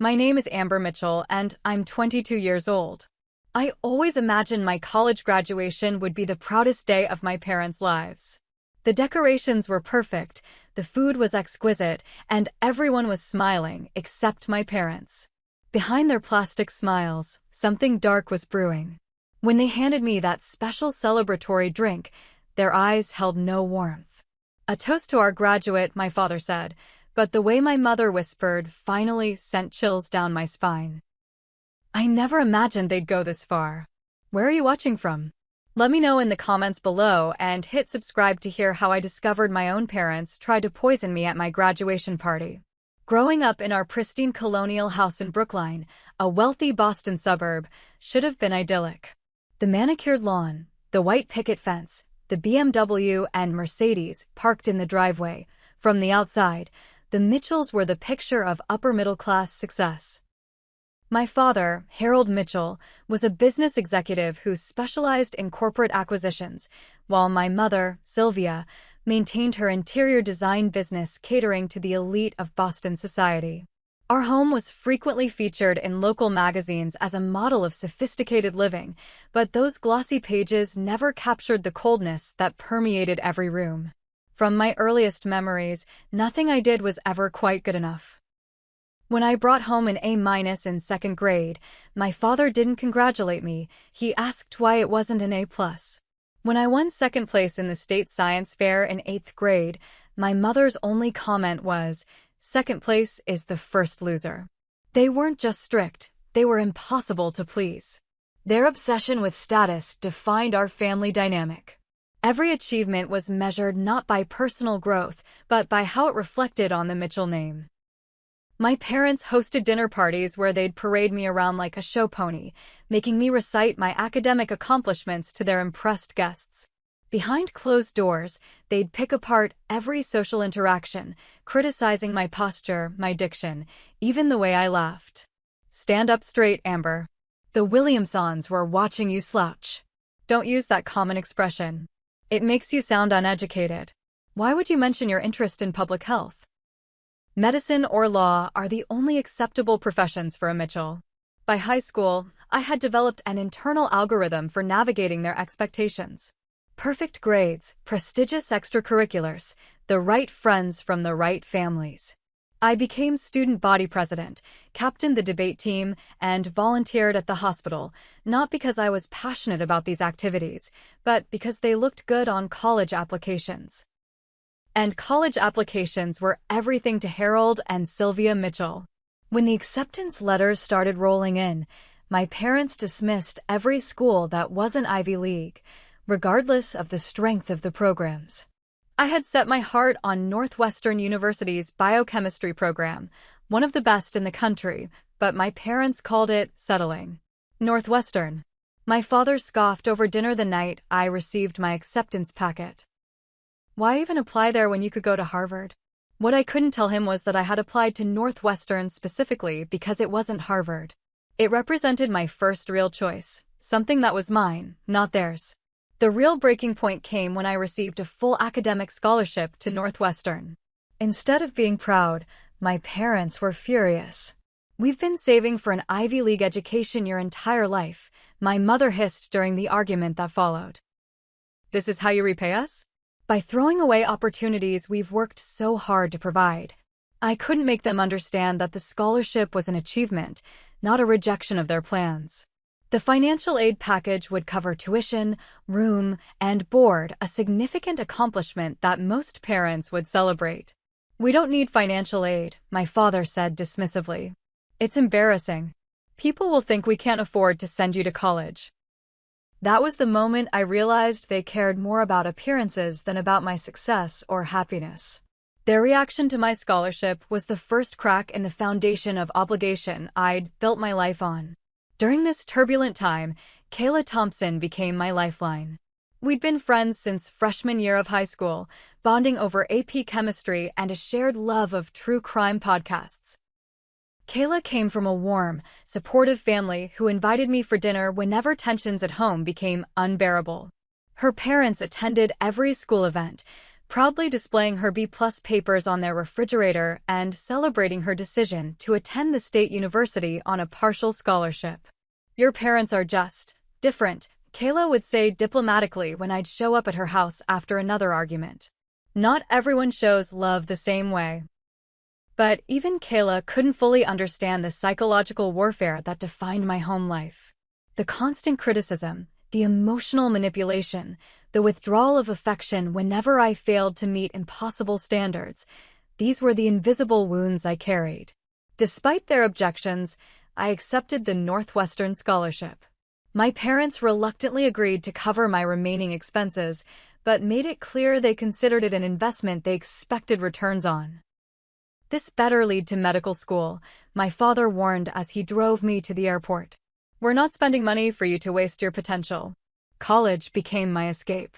My name is Amber Mitchell, and I'm 22 years old. I always imagined my college graduation would be the proudest day of my parents' lives. The decorations were perfect, the food was exquisite, and everyone was smiling except my parents. Behind their plastic smiles, something dark was brewing. When they handed me that special celebratory drink, their eyes held no warmth. "A toast to our graduate," my father said, but the way my mother whispered finally sent chills down my spine. I never imagined they'd go this far. Where are you watching from? Let me know in the comments below and hit subscribe to hear how I discovered my own parents tried to poison me at my graduation party. Growing up in our pristine colonial house in Brookline, a wealthy Boston suburb, should have been idyllic. The manicured lawn, the white picket fence, the BMW and Mercedes parked in the driveway. From the outside, the Mitchells were the picture of upper-middle-class success. My father, Harold Mitchell, was a business executive who specialized in corporate acquisitions, while my mother, Sylvia, maintained her interior design business catering to the elite of Boston society. Our home was frequently featured in local magazines as a model of sophisticated living, but those glossy pages never captured the coldness that permeated every room. From my earliest memories, nothing I did was ever quite good enough. When I brought home an A- in second grade, my father didn't congratulate me, he asked why it wasn't an A+. When I won second place in the state science fair in 8th grade, my mother's only comment was, "Second place is the first loser." They weren't just strict, they were impossible to please. Their obsession with status defined our family dynamic. Every achievement was measured not by personal growth, but by how it reflected on the Mitchell name. My parents hosted dinner parties where they'd parade me around like a show pony, making me recite my academic accomplishments to their impressed guests. Behind closed doors, they'd pick apart every social interaction, criticizing my posture, my diction, even the way I laughed. "Stand up straight, Amber. The Williamsons were watching you slouch." Don't use that common expression. It makes you sound uneducated. Why would you mention your interest in public health? Medicine or law are the only acceptable professions for a Mitchell. By high school, I had developed an internal algorithm for navigating their expectations. Perfect grades, prestigious extracurriculars, the right friends from the right families. I became student body president, captained the debate team, and volunteered at the hospital, not because I was passionate about these activities, but because they looked good on college applications. And college applications were everything to Harold and Sylvia Mitchell. When the acceptance letters started rolling in, my parents dismissed every school that wasn't Ivy League, regardless of the strength of the programs. I had set my heart on Northwestern University's biochemistry program, one of the best in the country, but my parents called it settling. Northwestern. My father scoffed over dinner the night I received my acceptance packet. Why even apply there when you could go to Harvard? What I couldn't tell him was that I had applied to Northwestern specifically because it wasn't Harvard. It represented my first real choice, something that was mine, not theirs. The real breaking point came when I received a full academic scholarship to Northwestern. Instead of being proud, my parents were furious. "We've been saving for an Ivy League education your entire life," my mother hissed during the argument that followed. "This is how you repay us?" "By throwing away opportunities we've worked so hard to provide." I couldn't make them understand that the scholarship was an achievement, not a rejection of their plans. The financial aid package would cover tuition, room, and board, a significant accomplishment that most parents would celebrate. "We don't need financial aid," my father said dismissively. "It's embarrassing. People will think we can't afford to send you to college." That was the moment I realized they cared more about appearances than about my success or happiness. Their reaction to my scholarship was the first crack in the foundation of obligation I'd built my life on. During this turbulent time, Kayla Thompson became my lifeline. We'd been friends since freshman year of high school, bonding over AP chemistry and a shared love of true crime podcasts. Kayla came from a warm, supportive family who invited me for dinner whenever tensions at home became unbearable. Her parents attended every school event, proudly displaying her B-plus papers on their refrigerator and celebrating her decision to attend the state university on a partial scholarship. "Your parents are just different," Kayla would say diplomatically when I'd show up at her house after another argument. Not everyone shows love the same way. But even Kayla couldn't fully understand the psychological warfare that defined my home life. The constant criticism, the emotional manipulation, the withdrawal of affection whenever I failed to meet impossible standards, these were the invisible wounds I carried. Despite their objections, I accepted the Northwestern scholarship. My parents reluctantly agreed to cover my remaining expenses, but made it clear they considered it an investment they expected returns on. "This better lead to medical school," my father warned as he drove me to the airport. "We're not spending money for you to waste your potential." College became my escape.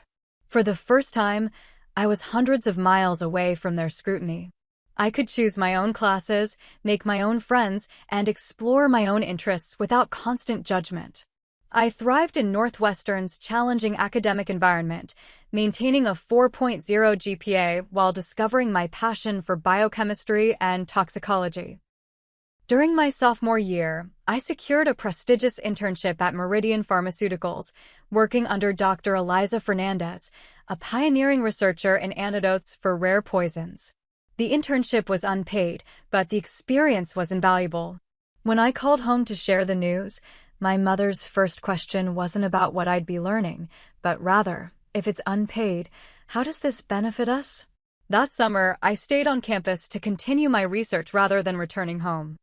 For the first time, I was hundreds of miles away from their scrutiny. I could choose my own classes, make my own friends, and explore my own interests without constant judgment. I thrived in Northwestern's challenging academic environment, maintaining a 4.0 GPA while discovering my passion for biochemistry and toxicology. During my sophomore year, I secured a prestigious internship at Meridian Pharmaceuticals, working under Dr. Eliza Fernandez, a pioneering researcher in antidotes for rare poisons. The internship was unpaid, but the experience was invaluable. When I called home to share the news, my mother's first question wasn't about what I'd be learning, but rather, if it's unpaid, how does this benefit us? That summer, I stayed on campus to continue my research rather than returning home.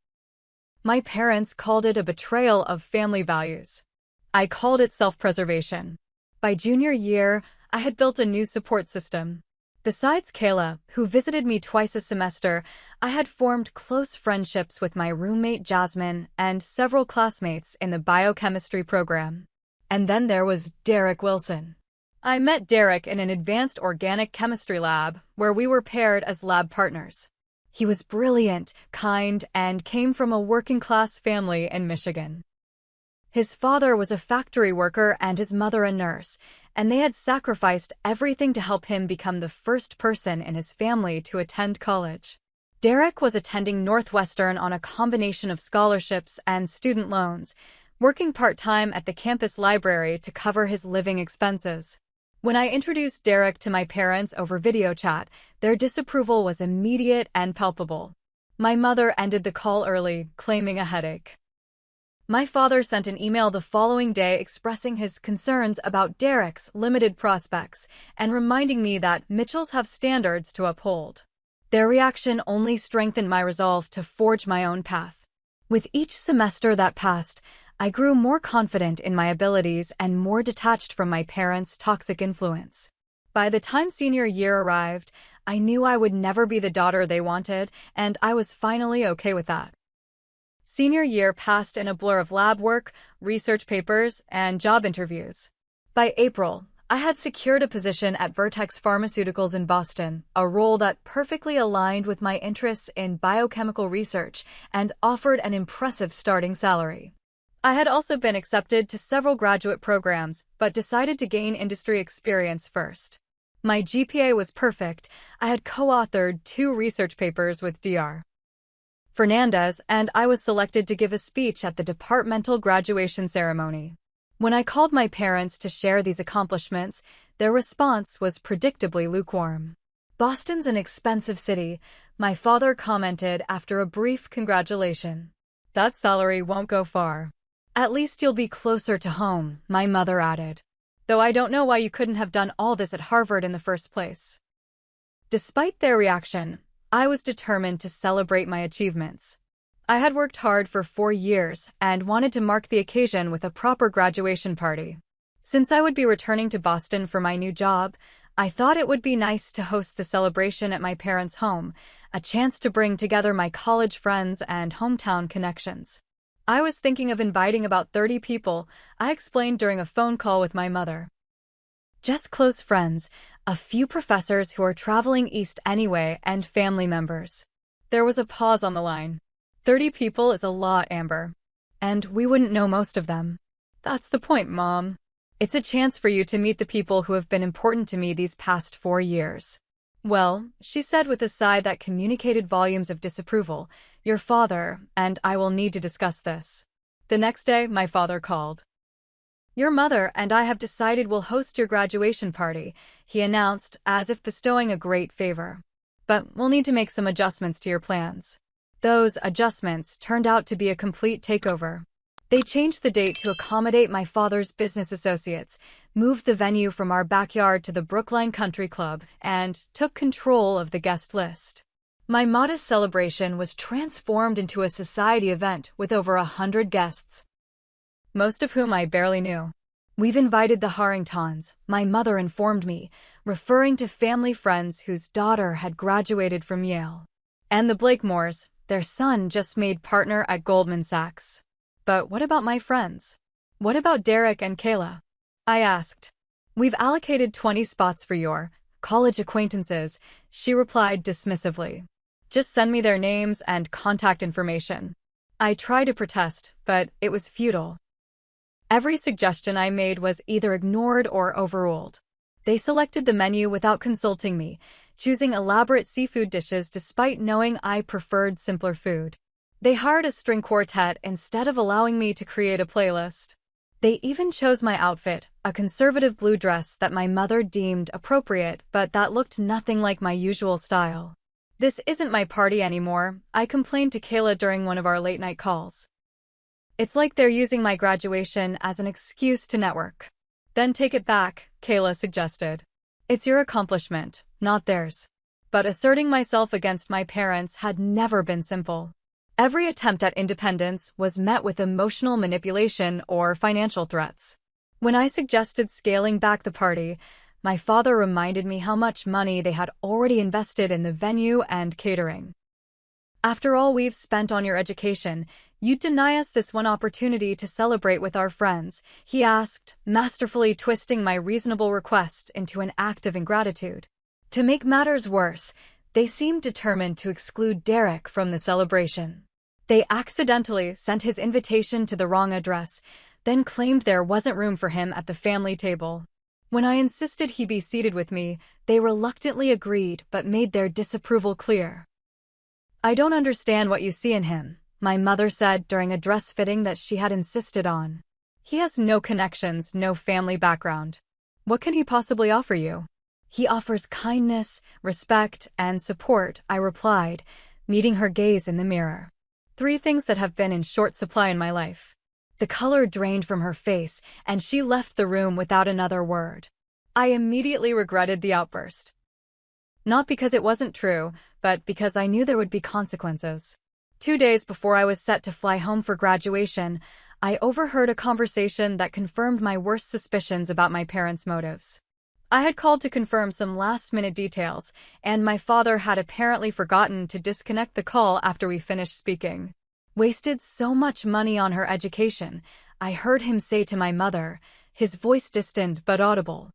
My parents called it a betrayal of family values. I called it self-preservation. By junior year, I had built a new support system. Besides Kayla, who visited me twice a semester, I had formed close friendships with my roommate Jasmine and several classmates in the biochemistry program. And then there was Derek Wilson. I met Derek in an advanced organic chemistry lab where we were paired as lab partners. He was brilliant, kind, and came from a working-class family in Michigan. His father was a factory worker and his mother a nurse, and they had sacrificed everything to help him become the first person in his family to attend college. Derek was attending Northwestern on a combination of scholarships and student loans, working part-time at the campus library to cover his living expenses. When I introduced Derek to my parents over video chat, their disapproval was immediate and palpable. My mother ended the call early, claiming a headache. My father sent an email the following day expressing his concerns about Derek's limited prospects and reminding me that Mitchells have standards to uphold. Their reaction only strengthened my resolve to forge my own path. With each semester that passed, I grew more confident in my abilities and more detached from my parents' toxic influence. By the time senior year arrived, I knew I would never be the daughter they wanted, and I was finally okay with that. Senior year passed in a blur of lab work, research papers, and job interviews. By April, I had secured a position at Vertex Pharmaceuticals in Boston, a role that perfectly aligned with my interests in biochemical research and offered an impressive starting salary. I had also been accepted to several graduate programs, but decided to gain industry experience first. My GPA was perfect. I had co-authored 2 research papers with Dr. Fernandez, and I was selected to give a speech at the departmental graduation ceremony. When I called my parents to share these accomplishments, their response was predictably lukewarm. "Boston's an expensive city," my father commented after a brief congratulation. "That salary won't go far." "At least you'll be closer to home," my mother added. "Though I don't know why you couldn't have done all this at Harvard in the first place." Despite their reaction, I was determined to celebrate my achievements. I had worked hard for 4 years and wanted to mark the occasion with a proper graduation party. Since I would be returning to Boston for my new job, I thought it would be nice to host the celebration at my parents' home, a chance to bring together my college friends and hometown connections. I was thinking of inviting about 30 people, I explained during a phone call with my mother. "Just close friends, a few professors who are traveling east anyway, and family members." There was a pause on the line. 30 people is a lot, Amber. And we wouldn't know most of them. "That's the point, Mom. It's a chance for you to meet the people who have been important to me these past 4 years." Well, she said with a sigh that communicated volumes of disapproval, your father and I will need to discuss this. The next day, my father called. Your mother and I have decided we'll host your graduation party, he announced, as if bestowing a great favor. But we'll need to make some adjustments to your plans. Those adjustments turned out to be a complete takeover. They changed the date to accommodate my father's business associates, moved the venue from our backyard to the Brookline Country Club, and took control of the guest list. My modest celebration was transformed into a society event with over 100 guests, most of whom I barely knew. We've invited the Harringtons, my mother informed me, referring to family friends whose daughter had graduated from Yale. And the Blakemores, their son just made partner at Goldman Sachs. But what about my friends? What about Derek and Kayla? I asked. We've allocated 20 spots for your college acquaintances, she replied dismissively. Just send me their names and contact information. I tried to protest, but it was futile. Every suggestion I made was either ignored or overruled. They selected the menu without consulting me, choosing elaborate seafood dishes despite knowing I preferred simpler food. They hired a string quartet instead of allowing me to create a playlist. They even chose my outfit, a conservative blue dress that my mother deemed appropriate, but that looked nothing like my usual style. This isn't my party anymore, I complained to Kayla during one of our late-night calls. It's like they're using my graduation as an excuse to network. Then take it back, Kayla suggested. It's your accomplishment, not theirs. But asserting myself against my parents had never been simple. Every attempt at independence was met with emotional manipulation or financial threats. When I suggested scaling back the party, my father reminded me how much money they had already invested in the venue and catering. After all we've spent on your education, you'd deny us this one opportunity to celebrate with our friends, he asked, masterfully twisting my reasonable request into an act of ingratitude. To make matters worse, they seemed determined to exclude Derek from the celebration. They accidentally sent his invitation to the wrong address, then claimed there wasn't room for him at the family table. When I insisted he be seated with me, they reluctantly agreed but made their disapproval clear. I don't understand what you see in him, my mother said during a dress fitting that she had insisted on. He has no connections, no family background. What can he possibly offer you? He offers kindness, respect, and support, I replied, meeting her gaze in the mirror. 3 things that have been in short supply in my life. The color drained from her face, and she left the room without another word. I immediately regretted the outburst. Not because it wasn't true, but because I knew there would be consequences. 2 days before I was set to fly home for graduation, I overheard a conversation that confirmed my worst suspicions about my parents' motives. I had called to confirm some last-minute details, and my father had apparently forgotten to disconnect the call after we finished speaking. Wasted so much money on her education, I heard him say to my mother, his voice distant but audible.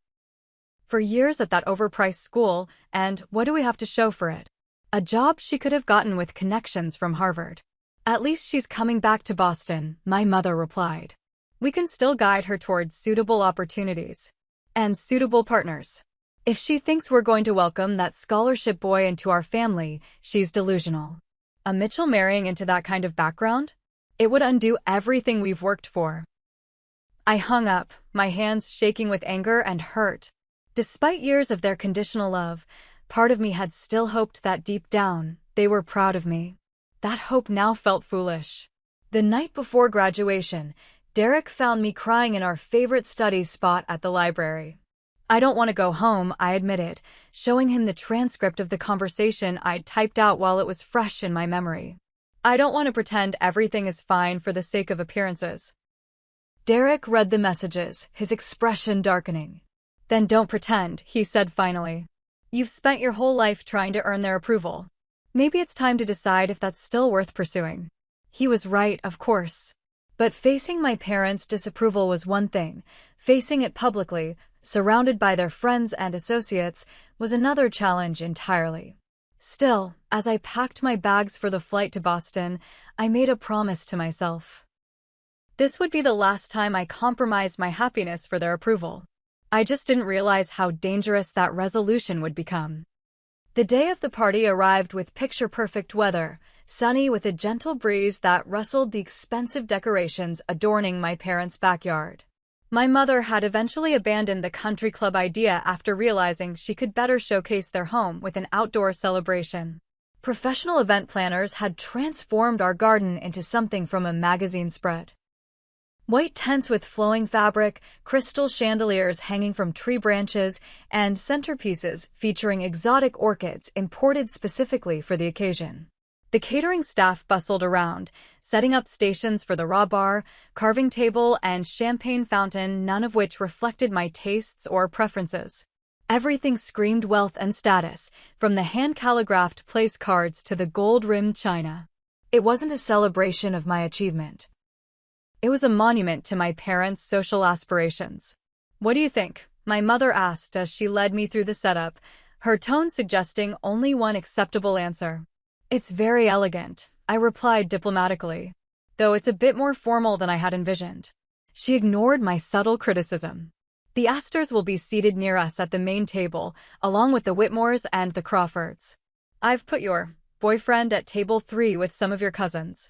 For years at that overpriced school, and what do we have to show for it? A job she could have gotten with connections from Harvard. At least she's coming back to Boston, my mother replied. We can still guide her towards suitable opportunities. And suitable partners. If she thinks we're going to welcome that scholarship boy into our family, she's delusional. A Mitchell marrying into that kind of background? It would undo everything we've worked for. I hung up, my hands shaking with anger and hurt. Despite years of their conditional love, part of me had still hoped that deep down, they were proud of me. That hope now felt foolish. The night before graduation, Derek found me crying in our favorite study spot at the library. I don't want to go home, I admitted, showing him the transcript of the conversation I'd typed out while it was fresh in my memory. I don't want to pretend everything is fine for the sake of appearances. Derek read the messages, his expression darkening. Then don't pretend, he said finally. You've spent your whole life trying to earn their approval. Maybe it's time to decide if that's still worth pursuing. He was right, of course. But facing my parents' disapproval was one thing. Facing it publicly, surrounded by their friends and associates, was another challenge entirely. Still, as I packed my bags for the flight to Boston, I made a promise to myself. This would be the last time I compromised my happiness for their approval. I just didn't realize how dangerous that resolution would become. The day of the party arrived with picture-perfect weather, sunny with a gentle breeze that rustled the expensive decorations adorning my parents' backyard. My mother had eventually abandoned the country club idea after realizing she could better showcase their home with an outdoor celebration. Professional event planners had transformed our garden into something from a magazine spread. White tents with flowing fabric, crystal chandeliers hanging from tree branches, and centerpieces featuring exotic orchids imported specifically for the occasion. The catering staff bustled around, setting up stations for the raw bar, carving table, and champagne fountain, none of which reflected my tastes or preferences. Everything screamed wealth and status, from the hand-calligraphed place cards to the gold-rimmed china. It wasn't a celebration of my achievement. It was a monument to my parents' social aspirations. "What do you think?" my mother asked as she led me through the setup, her tone suggesting only one acceptable answer. "It's very elegant," I replied diplomatically, though it's a bit more formal than I had envisioned. She ignored my subtle criticism. "The Astors will be seated near us at the main table, along with the Whitmores and the Crawfords. I've put your boyfriend at table 3 with some of your cousins."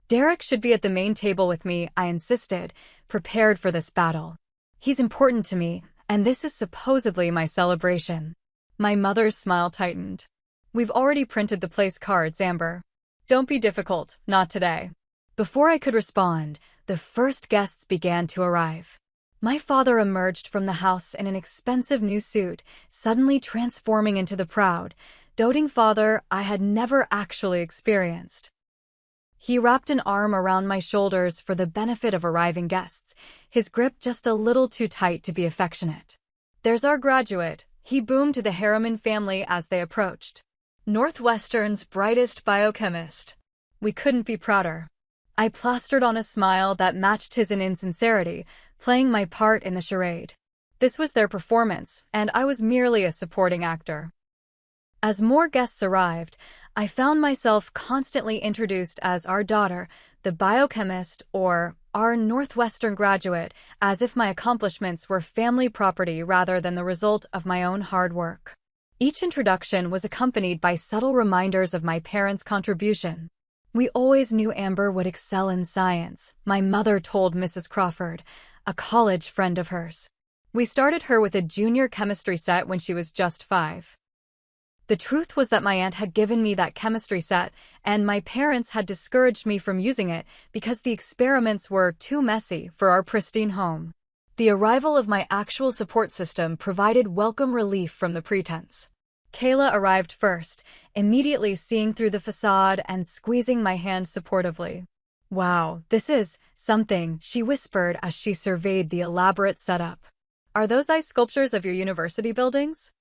"Derek should be at the main table with me," I insisted, prepared for this battle. "He's important to me, and this is supposedly my celebration." My mother's smile tightened. "We've already printed the place cards, Amber. Don't be difficult, not today." Before I could respond, the first guests began to arrive. My father emerged from the house in an expensive new suit, suddenly transforming into the proud, doting father I had never actually experienced. He wrapped an arm around my shoulders for the benefit of arriving guests, his grip just a little too tight to be affectionate. "There's our graduate," he boomed to the Harriman family as they approached. "Northwestern's brightest biochemist." We couldn't be prouder. I plastered on a smile that matched his insincerity, playing my part in the charade. This was their performance, and I was merely a supporting actor. As more guests arrived, I found myself constantly introduced as our daughter, the biochemist, or our Northwestern graduate, as if my accomplishments were family property rather than the result of my own hard work. Each introduction was accompanied by subtle reminders of my parents' contribution. "We always knew Amber would excel in science," my mother told Mrs. Crawford, a college friend of hers. "We started her with a junior chemistry set when she was just 5. The truth was that my aunt had given me that chemistry set, and my parents had discouraged me from using it because the experiments were too messy for our pristine home. The arrival of my actual support system provided welcome relief from the pretense. Kayla arrived first, immediately seeing through the facade and squeezing my hand supportively. "Wow, this is something," she whispered as she surveyed the elaborate setup. "Are those ice sculptures of your university buildings?"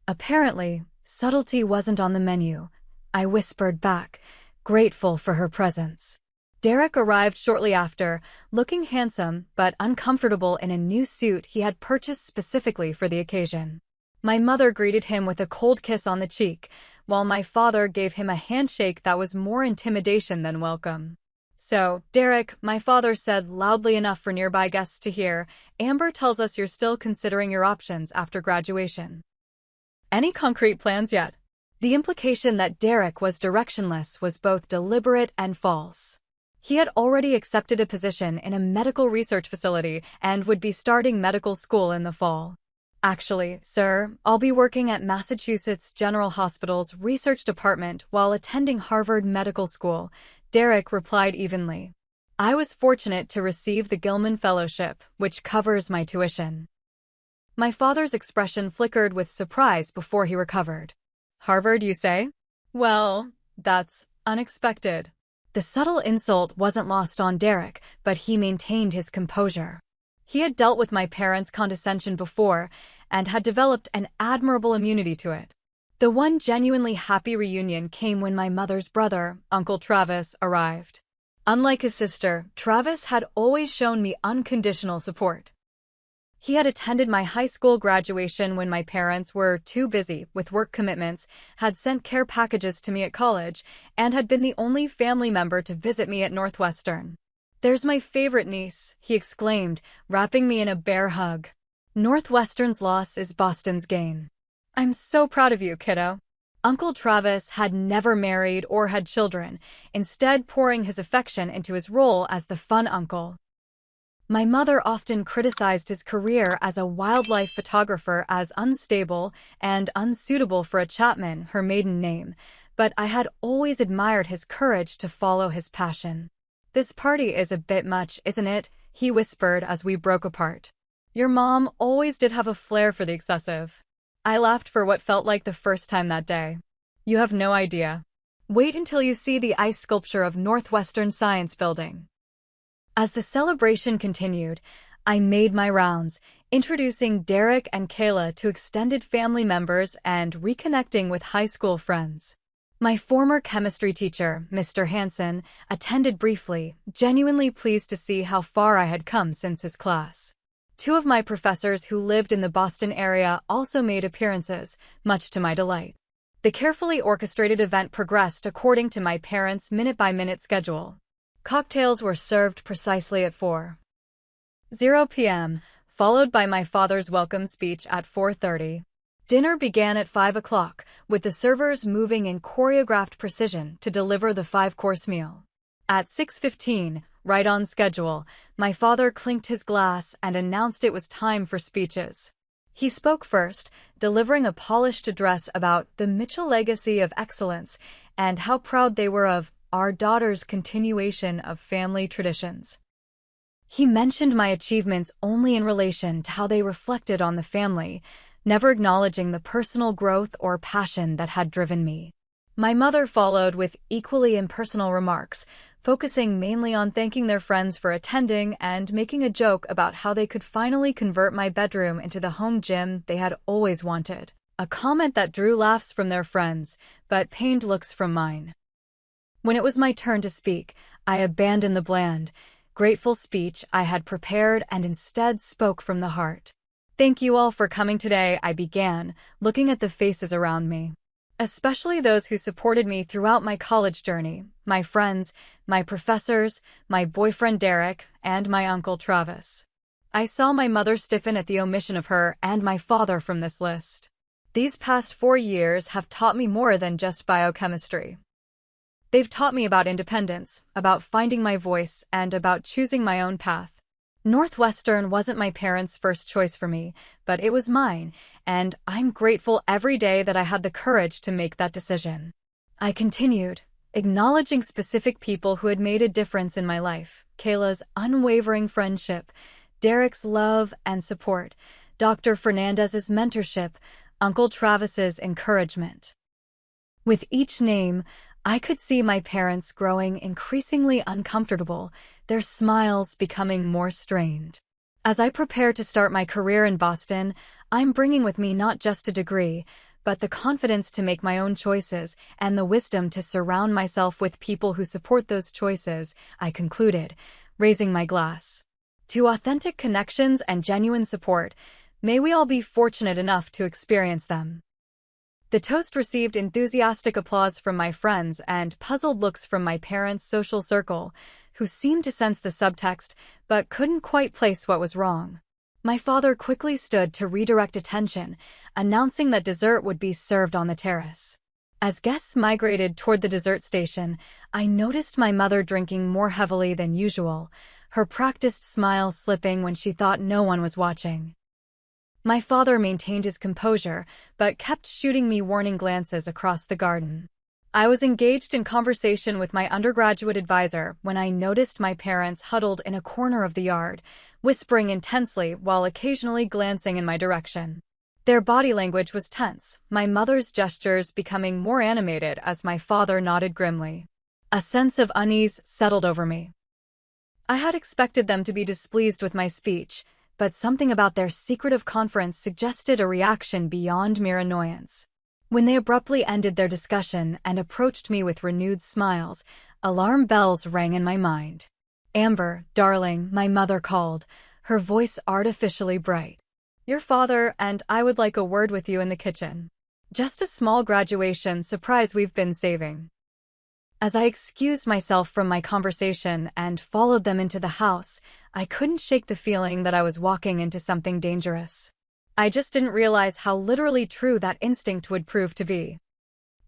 Apparently, subtlety wasn't on the menu, I whispered back, grateful for her presence. Derek arrived shortly after, looking handsome but uncomfortable in a new suit he had purchased specifically for the occasion. My mother greeted him with a cold kiss on the cheek, while my father gave him a handshake that was more intimidation than welcome. "So, Derek," my father said loudly enough for nearby guests to hear, "Amber tells us you're still considering your options after graduation. Any concrete plans yet?" The implication that Derek was directionless was both deliberate and false. He had already accepted a position in a medical research facility and would be starting medical school in the fall. "Actually, sir, I'll be working at Massachusetts General Hospital's research department while attending Harvard Medical School," Derek replied evenly. "I was fortunate to receive the Gilman Fellowship, which covers my tuition." My father's expression flickered with surprise before he recovered. "Harvard, you say? Well, that's unexpected." The subtle insult wasn't lost on Derek, but he maintained his composure. He had dealt with my parents' condescension before and had developed an admirable immunity to it. The one genuinely happy reunion came when my mother's brother, Uncle Travis, arrived. Unlike his sister, Travis had always shown me unconditional support. He had attended my high school graduation when my parents were too busy with work commitments, had sent care packages to me at college, and had been the only family member to visit me at Northwestern. "There's my favorite niece," he exclaimed, wrapping me in a bear hug. "Northwestern's loss is Boston's gain." I'm so proud of you, kiddo. Uncle Travis had never married or had children, instead pouring his affection into his role as the fun uncle. My mother often criticized his career as a wildlife photographer as unstable and unsuitable for a Chapman, her maiden name, but I had always admired his courage to follow his passion. "This party is a bit much, isn't it?" he whispered as we broke apart. "Your mom always did have a flair for the excessive." I laughed for what felt like the first time that day. "You have no idea. Wait until you see the ice sculpture of Northwestern Science Building." As the celebration continued, I made my rounds, introducing Derek and Kayla to extended family members and reconnecting with high school friends. My former chemistry teacher, Mr. Hansen, attended briefly, genuinely pleased to see how far I had come since his class. Two of my professors who lived in the Boston area also made appearances, much to my delight. The carefully orchestrated event progressed according to my parents' minute-by-minute schedule. Cocktails were served precisely at 4:00 p.m., followed by my father's welcome speech at 4:30. Dinner began at 5 o'clock, with the servers moving in choreographed precision to deliver the five-course meal. At 6:15, right on schedule, my father clinked his glass and announced it was time for speeches. He spoke first, delivering a polished address about the Mitchell legacy of excellence and how proud they were of our daughter's continuation of family traditions. He mentioned my achievements only in relation to how they reflected on the family, never acknowledging the personal growth or passion that had driven me. My mother followed with equally impersonal remarks, focusing mainly on thanking their friends for attending and making a joke about how they could finally convert my bedroom into the home gym they had always wanted, a comment that drew laughs from their friends, but pained looks from mine. When it was my turn to speak, I abandoned the bland, grateful speech I had prepared and instead spoke from the heart. "Thank you all for coming today," I began, looking at the faces around me. Especially those who supported me throughout my college journey, my friends, my professors, my boyfriend Derek, and my Uncle Travis. I saw my mother stiffen at the omission of her and my father from this list. These past 4 years have taught me more than just biochemistry. They've taught me about independence, about finding my voice, and about choosing my own path. Northwestern wasn't my parents' first choice for me, but it was mine, and I'm grateful every day that I had the courage to make that decision. I continued, acknowledging specific people who had made a difference in my life: Kayla's unwavering friendship, Derek's love and support, Dr. Fernandez's mentorship, Uncle Travis's encouragement. With each name, I could see my parents growing increasingly uncomfortable, their smiles becoming more strained. As I prepare to start my career in Boston, I'm bringing with me not just a degree, but the confidence to make my own choices and the wisdom to surround myself with people who support those choices, I concluded, raising my glass. To authentic connections and genuine support, may we all be fortunate enough to experience them. The toast received enthusiastic applause from my friends and puzzled looks from my parents' social circle, who seemed to sense the subtext but couldn't quite place what was wrong. My father quickly stood to redirect attention, announcing that dessert would be served on the terrace. As guests migrated toward the dessert station, I noticed my mother drinking more heavily than usual, her practiced smile slipping when she thought no one was watching. My father maintained his composure, but kept shooting me warning glances across the garden. I was engaged in conversation with my undergraduate advisor when I noticed my parents huddled in a corner of the yard, whispering intensely while occasionally glancing in my direction. Their body language was tense, my mother's gestures becoming more animated as my father nodded grimly. A sense of unease settled over me. I had expected them to be displeased with my speech, but something about their secretive conference suggested a reaction beyond mere annoyance. When they abruptly ended their discussion and approached me with renewed smiles, alarm bells rang in my mind. "Amber, darling," my mother called, her voice artificially bright. "Your father and I would like a word with you in the kitchen. Just a small graduation surprise we've been saving." As I excused myself from my conversation and followed them into the house, I couldn't shake the feeling that I was walking into something dangerous. I just didn't realize how literally true that instinct would prove to be.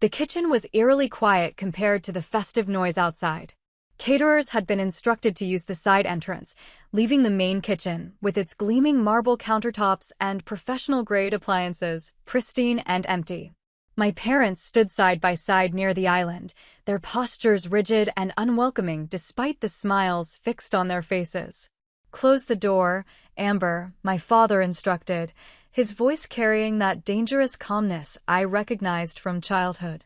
The kitchen was eerily quiet compared to the festive noise outside. Caterers had been instructed to use the side entrance, leaving the main kitchen, with its gleaming marble countertops and professional-grade appliances, pristine and empty. My parents stood side by side near the island, their postures rigid and unwelcoming despite the smiles fixed on their faces. "Close the door, Amber," my father instructed, his voice carrying that dangerous calmness I recognized from childhood.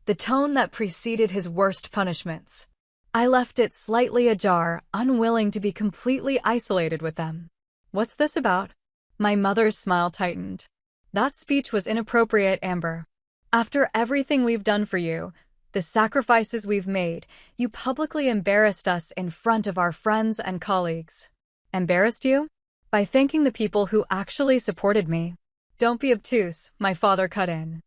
The tone that preceded his worst punishments. I left it slightly ajar, unwilling to be completely isolated with them. "What's this about?" My mother's smile tightened. "That speech was inappropriate, Amber. After everything we've done for you, the sacrifices we've made, you publicly embarrassed us in front of our friends and colleagues." "Embarrassed you?" "By thanking the people who actually supported me." "Don't be obtuse," my father cut in.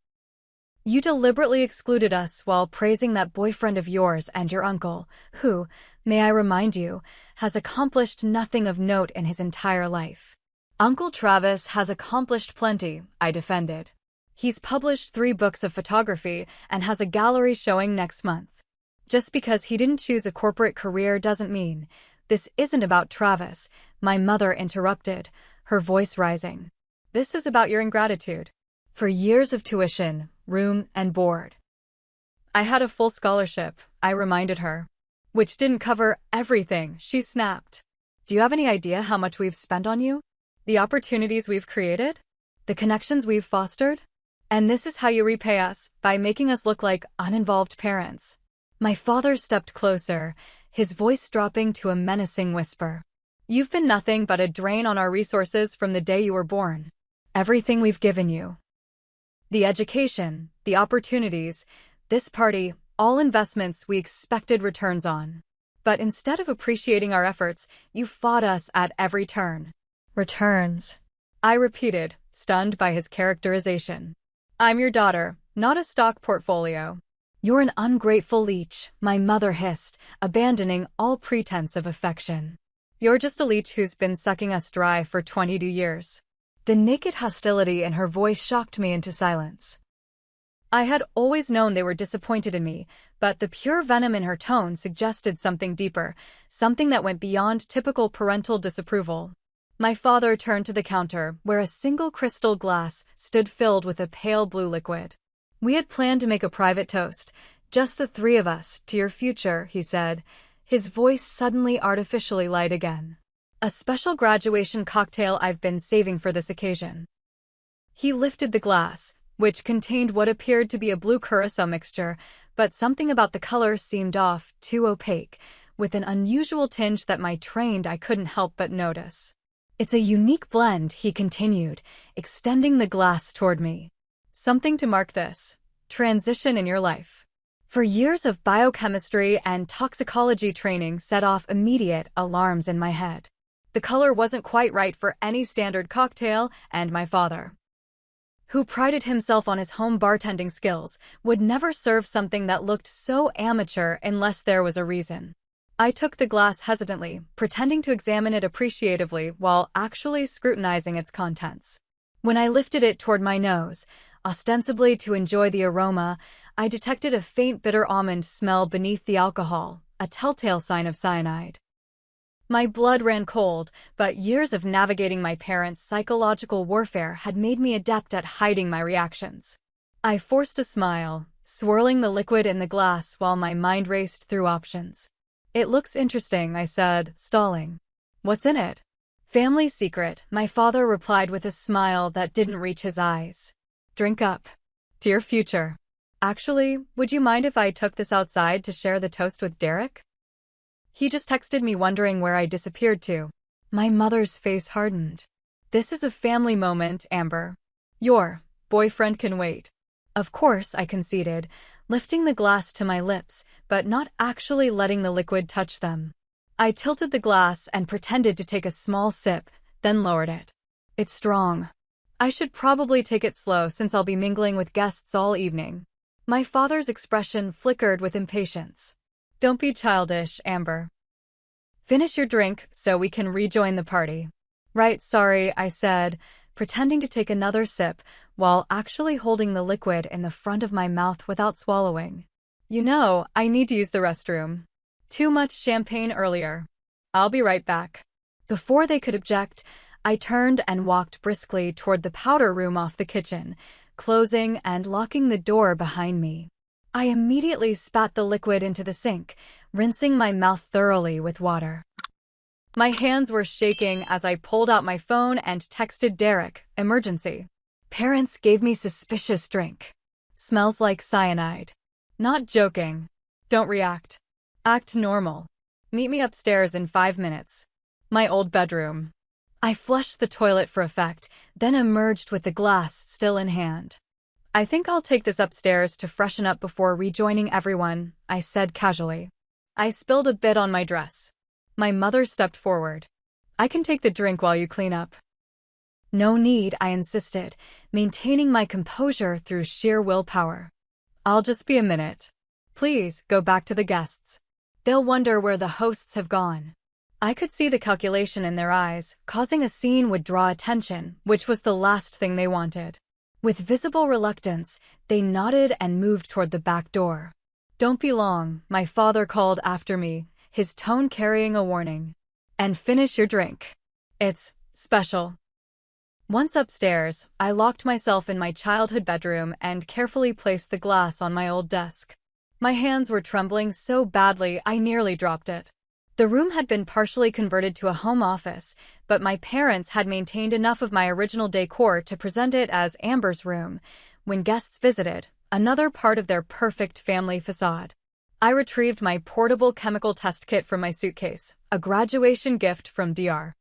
"You deliberately excluded us while praising that boyfriend of yours and your uncle, who, may I remind you, has accomplished nothing of note in his entire life." "Uncle Travis has accomplished plenty," I defended. "He's published 3 books of photography and has a gallery showing next month. Just because he didn't choose a corporate career doesn't mean—" "This isn't about Travis," my mother interrupted, her voice rising. "This is about your ingratitude. For years of tuition, room, and board." "I had a full scholarship," I reminded her. "Which didn't cover everything," she snapped. "Do you have any idea how much we've spent on you? The opportunities we've created? The connections we've fostered? And this is how you repay us, by making us look like uninvolved parents." My father stepped closer, his voice dropping to a menacing whisper. "You've been nothing but a drain on our resources from the day you were born. Everything we've given you. The education, the opportunities, this party, all investments we expected returns on. But instead of appreciating our efforts, you fought us at every turn." "Returns," I repeated, stunned by his characterization. "I'm your daughter, not a stock portfolio." "You're an ungrateful leech," my mother hissed, abandoning all pretense of affection. "You're just a leech who's been sucking us dry for 22 years. The naked hostility in her voice shocked me into silence. I had always known they were disappointed in me, but the pure venom in her tone suggested something deeper, something that went beyond typical parental disapproval. My father turned to the counter, where a single crystal glass stood filled with a pale blue liquid. "We had planned to make a private toast, just the 3 of us, to your future," he said, his voice suddenly artificially light again. "A special graduation cocktail I've been saving for this occasion." He lifted the glass, which contained what appeared to be a blue curacao mixture, but something about the color seemed off, too opaque, with an unusual tinge that my trained eye couldn't help but notice. "It's a unique blend," he continued, extending the glass toward me. "Something to mark this transition in your life." For years of biochemistry and toxicology training set off immediate alarms in my head. The color wasn't quite right for any standard cocktail, and my father, who prided himself on his home bartending skills, would never serve something that looked so amateur unless there was a reason. I took the glass hesitantly, pretending to examine it appreciatively while actually scrutinizing its contents. When I lifted it toward my nose, ostensibly to enjoy the aroma, I detected a faint bitter almond smell beneath the alcohol, a telltale sign of cyanide. My blood ran cold, but years of navigating my parents' psychological warfare had made me adept at hiding my reactions. I forced a smile, swirling the liquid in the glass while my mind raced through options. "It looks interesting," I said, stalling. "What's in it?" "Family secret," my father replied with a smile that didn't reach his eyes. "Drink up. To your future. Actually, would you mind if I took this outside to share the toast with Derek? He just texted me wondering where I disappeared to." My mother's face hardened. "This is a family moment, Amber. Your boyfriend can wait." "Of course," I conceded, lifting the glass to my lips, but not actually letting the liquid touch them. I tilted the glass and pretended to take a small sip, then lowered it. "It's strong. I should probably take it slow since I'll be mingling with guests all evening." My father's expression flickered with impatience. "Don't be childish, Amber. Finish your drink so we can rejoin the party." "Right, sorry," I said, pretending to take another sip while actually holding the liquid in the front of my mouth without swallowing. You know, I need to use the restroom. Too much champagne earlier. I'll be right back. Before they could object, I turned and walked briskly toward the powder room off the kitchen, closing and locking the door behind me. I immediately spat the liquid into the sink, rinsing my mouth thoroughly with water. My hands were shaking as I pulled out my phone and texted Derek, emergency. Parents gave me suspicious drink. Smells like cyanide. Not joking. Don't react. Act normal. Meet me upstairs in 5 minutes. My old bedroom. I flushed the toilet for effect, then emerged with the glass still in hand. I think I'll take this upstairs to freshen up before rejoining everyone, I said casually. I spilled a bit on my dress. My mother stepped forward. I can take the drink while you clean up. No need, I insisted, maintaining my composure through sheer willpower. I'll just be a minute. Please, go back to the guests. They'll wonder where the hosts have gone. I could see the calculation in their eyes, causing a scene would draw attention, which was the last thing they wanted. With visible reluctance, they nodded and moved toward the back door. Don't be long, my father called after me, his tone carrying a warning. And finish your drink. It's special. Once upstairs, I locked myself in my childhood bedroom and carefully placed the glass on my old desk. My hands were trembling so badly I nearly dropped it. The room had been partially converted to a home office, but my parents had maintained enough of my original decor to present it as Amber's room, when guests visited, another part of their perfect family facade. I retrieved my portable chemical test kit from my suitcase, a graduation gift from Dr.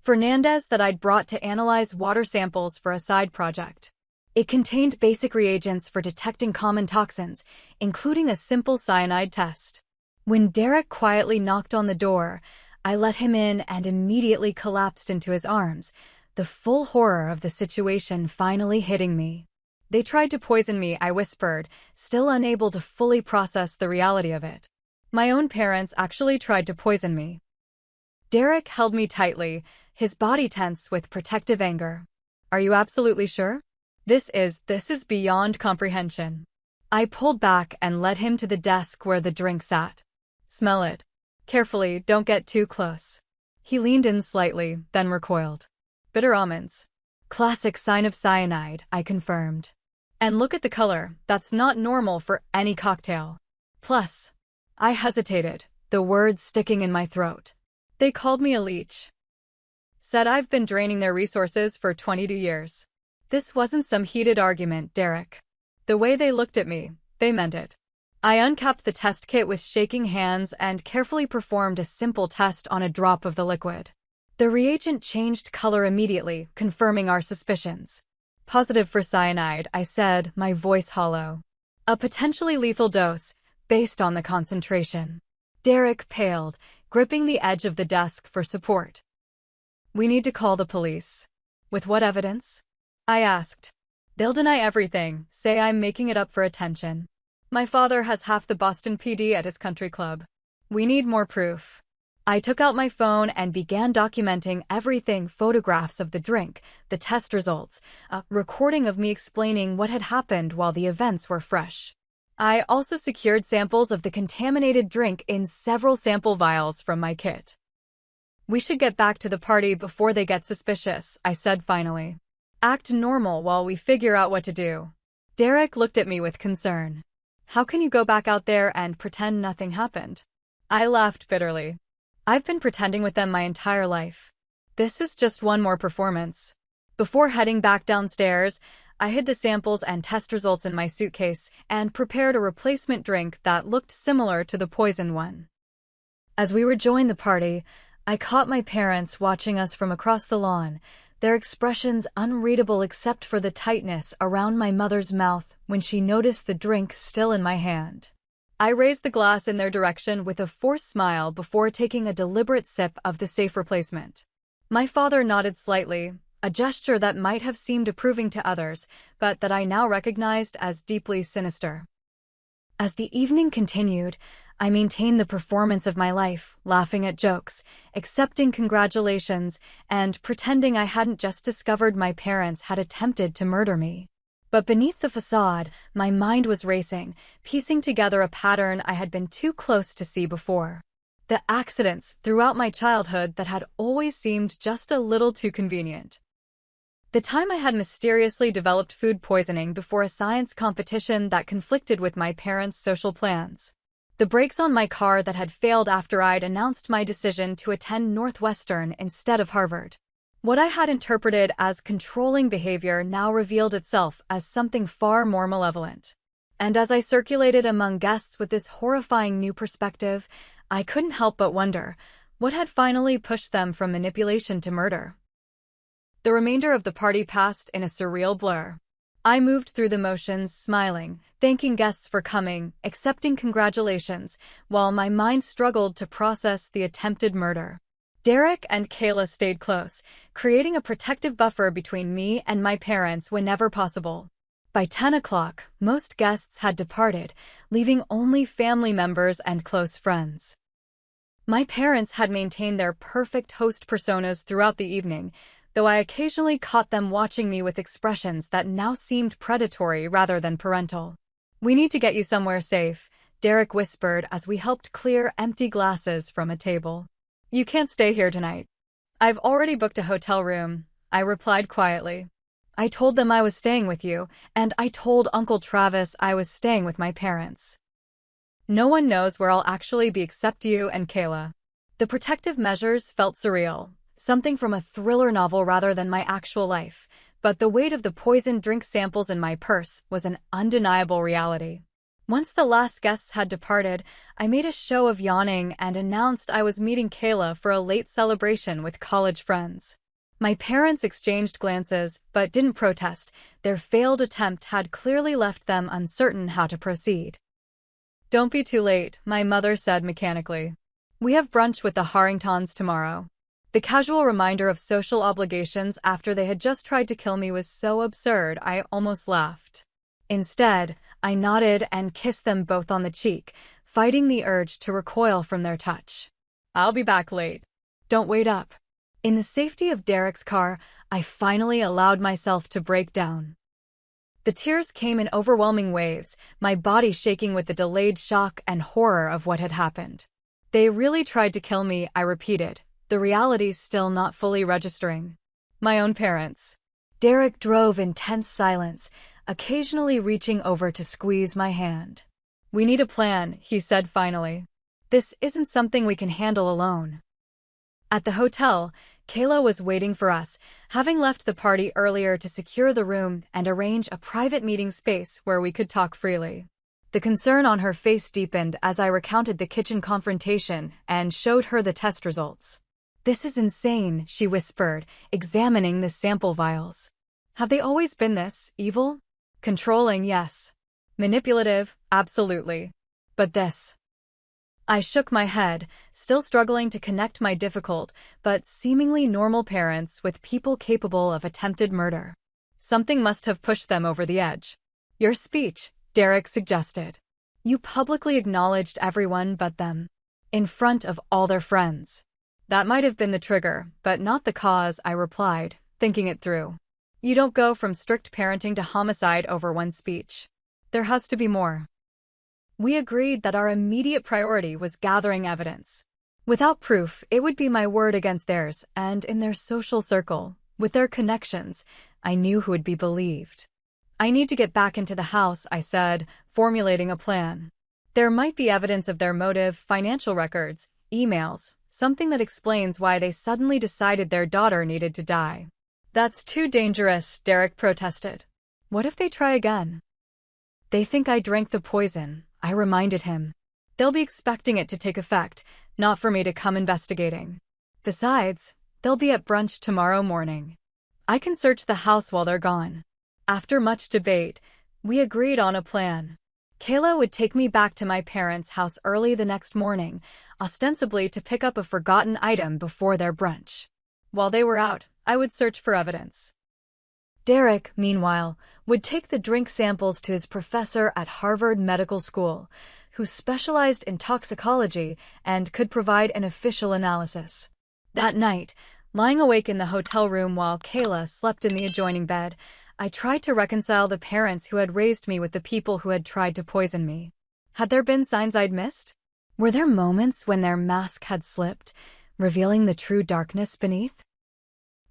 Fernandez that I'd brought to analyze water samples for a side project. It contained basic reagents for detecting common toxins, including a simple cyanide test. When Derek quietly knocked on the door, I let him in and immediately collapsed into his arms, the full horror of the situation finally hitting me. They tried to poison me, I whispered, still unable to fully process the reality of it. My own parents actually tried to poison me. Derek held me tightly, his body tense with protective anger. Are you absolutely sure? This is beyond comprehension. I pulled back and led him to the desk where the drink sat. Smell it. Carefully, don't get too close. He leaned in slightly, then recoiled. Bitter almonds. Classic sign of cyanide, I confirmed. And look at the color, that's not normal for any cocktail. Plus, I hesitated, the words sticking in my throat. They called me a leech. Said I've been draining their resources for 22 years. This wasn't some heated argument, Derek. The way they looked at me, they meant it. I uncapped the test kit with shaking hands and carefully performed a simple test on a drop of the liquid. The reagent changed color immediately, confirming our suspicions. Positive for cyanide, I said, my voice hollow. A potentially lethal dose, based on the concentration. Derek paled, gripping the edge of the desk for support. We need to call the police. With what evidence? I asked. They'll deny everything, say I'm making it up for attention. My father has half the Boston PD at his country club. We need more proof. I took out my phone and began documenting everything: photographs of the drink, the test results, a recording of me explaining what had happened while the events were fresh. I also secured samples of the contaminated drink in several sample vials from my kit. We should get back to the party before they get suspicious, I said finally. Act normal while we figure out what to do. Derek looked at me with concern. How can you go back out there and pretend nothing happened? I laughed bitterly. I've been pretending with them my entire life. This is just one more performance. Before heading back downstairs, I hid the samples and test results in my suitcase and prepared a replacement drink that looked similar to the poison one. As we rejoined the party, I caught my parents watching us from across the lawn, their expressions unreadable except for the tightness around my mother's mouth when she noticed the drink still in my hand. I raised the glass in their direction with a forced smile before taking a deliberate sip of the safe replacement. My father nodded slightly, a gesture that might have seemed approving to others, but that I now recognized as deeply sinister. As the evening continued, I maintained the performance of my life, laughing at jokes, accepting congratulations, and pretending I hadn't just discovered my parents had attempted to murder me. But beneath the facade, my mind was racing, piecing together a pattern I had been too close to see before. The accidents throughout my childhood that had always seemed just a little too convenient. The time I had mysteriously developed food poisoning before a science competition that conflicted with my parents' social plans. The brakes on my car that had failed after I'd announced my decision to attend Northwestern instead of Harvard. What I had interpreted as controlling behavior now revealed itself as something far more malevolent. And as I circulated among guests with this horrifying new perspective, I couldn't help but wonder, what had finally pushed them from manipulation to murder? The remainder of the party passed in a surreal blur. I moved through the motions, smiling, thanking guests for coming, accepting congratulations, while my mind struggled to process the attempted murder. Derek and Kayla stayed close, creating a protective buffer between me and my parents whenever possible. By 10 o'clock, most guests had departed, leaving only family members and close friends. My parents had maintained their perfect host personas throughout the evening, though I occasionally caught them watching me with expressions that now seemed predatory rather than parental. "We need to get you somewhere safe," Derek whispered as we helped clear empty glasses from a table. "You can't stay here tonight." "I've already booked a hotel room," I replied quietly. "I told them I was staying with you, and I told Uncle Travis I was staying with my parents. No one knows where I'll actually be except you and Kayla." The protective measures felt surreal, something from a thriller novel rather than my actual life, but the weight of the poisoned drink samples in my purse was an undeniable reality. Once the last guests had departed, I made a show of yawning and announced I was meeting Kayla for a late celebration with college friends. My parents exchanged glances, but didn't protest. Their failed attempt had clearly left them uncertain how to proceed. "Don't be too late," my mother said mechanically. "We have brunch with the Harringtons tomorrow." The casual reminder of social obligations after they had just tried to kill me was so absurd I almost laughed. Instead, I nodded and kissed them both on the cheek, fighting the urge to recoil from their touch. "I'll be back late. Don't wait up." In the safety of Derek's car, I finally allowed myself to break down. The tears came in overwhelming waves, my body shaking with the delayed shock and horror of what had happened. "They really tried to kill me," I repeated, the reality still not fully registering. "My own parents." Derek drove in tense silence, occasionally reaching over to squeeze my hand. "We need a plan," he said finally. "This isn't something we can handle alone." At the hotel, Kayla was waiting for us, having left the party earlier to secure the room and arrange a private meeting space where we could talk freely. The concern on her face deepened as I recounted the kitchen confrontation and showed her the test results. "This is insane," she whispered, examining the sample vials. "Have they always been this evil?" "Controlling, yes. Manipulative, absolutely. But this..." I shook my head, still struggling to connect my difficult, but seemingly normal parents with people capable of attempted murder. Something must have pushed them over the edge. "Your speech," Derek suggested. "You publicly acknowledged everyone but them. In front of all their friends." "That might have been the trigger, but not the cause," I replied, thinking it through. "You don't go from strict parenting to homicide over one speech. There has to be more." We agreed that our immediate priority was gathering evidence. Without proof, it would be my word against theirs, and in their social circle, with their connections, I knew who would be believed. "I need to get back into the house," I said, formulating a plan. "There might be evidence of their motive, financial records, emails, something that explains why they suddenly decided their daughter needed to die." "That's too dangerous," Derek protested. "What if they try again?" "They think I drank the poison," I reminded him. "They'll be expecting it to take effect, not for me to come investigating. Besides, they'll be at brunch tomorrow morning. I can search the house while they're gone." After much debate, we agreed on a plan. Kayla would take me back to my parents' house early the next morning, ostensibly to pick up a forgotten item before their brunch. While they were out, I would search for evidence. Derek, meanwhile, would take the drink samples to his professor at Harvard Medical School, who specialized in toxicology and could provide an official analysis. That night, lying awake in the hotel room while Kayla slept in the adjoining bed, I tried to reconcile the parents who had raised me with the people who had tried to poison me. Had there been signs I'd missed? Were there moments when their mask had slipped, revealing the true darkness beneath?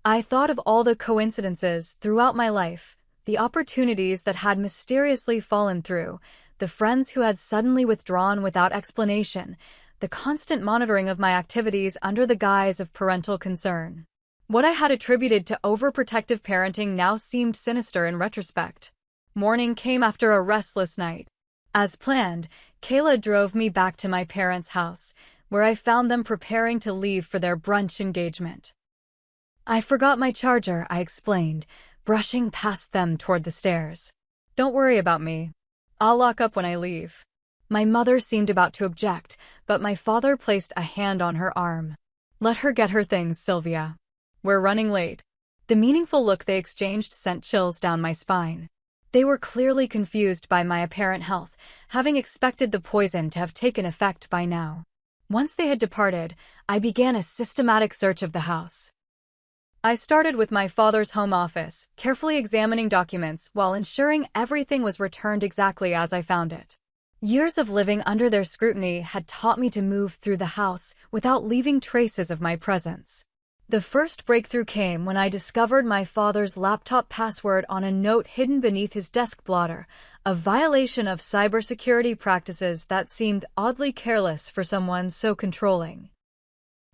I thought of all the coincidences throughout my life, the opportunities that had mysteriously fallen through, the friends who had suddenly withdrawn without explanation, the constant monitoring of my activities under the guise of parental concern. What I had attributed to overprotective parenting now seemed sinister in retrospect. Morning came after a restless night. As planned, Kayla drove me back to my parents' house, where I found them preparing to leave for their brunch engagement. I forgot my charger, I explained, brushing past them toward the stairs. Don't worry about me. I'll lock up when I leave. My mother seemed about to object, but my father placed a hand on her arm. Let her get her things, Sylvia. We're running late. The meaningful look they exchanged sent chills down my spine. They were clearly confused by my apparent health, having expected the poison to have taken effect by now. Once they had departed, I began a systematic search of the house. I started with my father's home office, carefully examining documents while ensuring everything was returned exactly as I found it. Years of living under their scrutiny had taught me to move through the house without leaving traces of my presence. The first breakthrough came when I discovered my father's laptop password on a note hidden beneath his desk blotter, a violation of cybersecurity practices that seemed oddly careless for someone so controlling.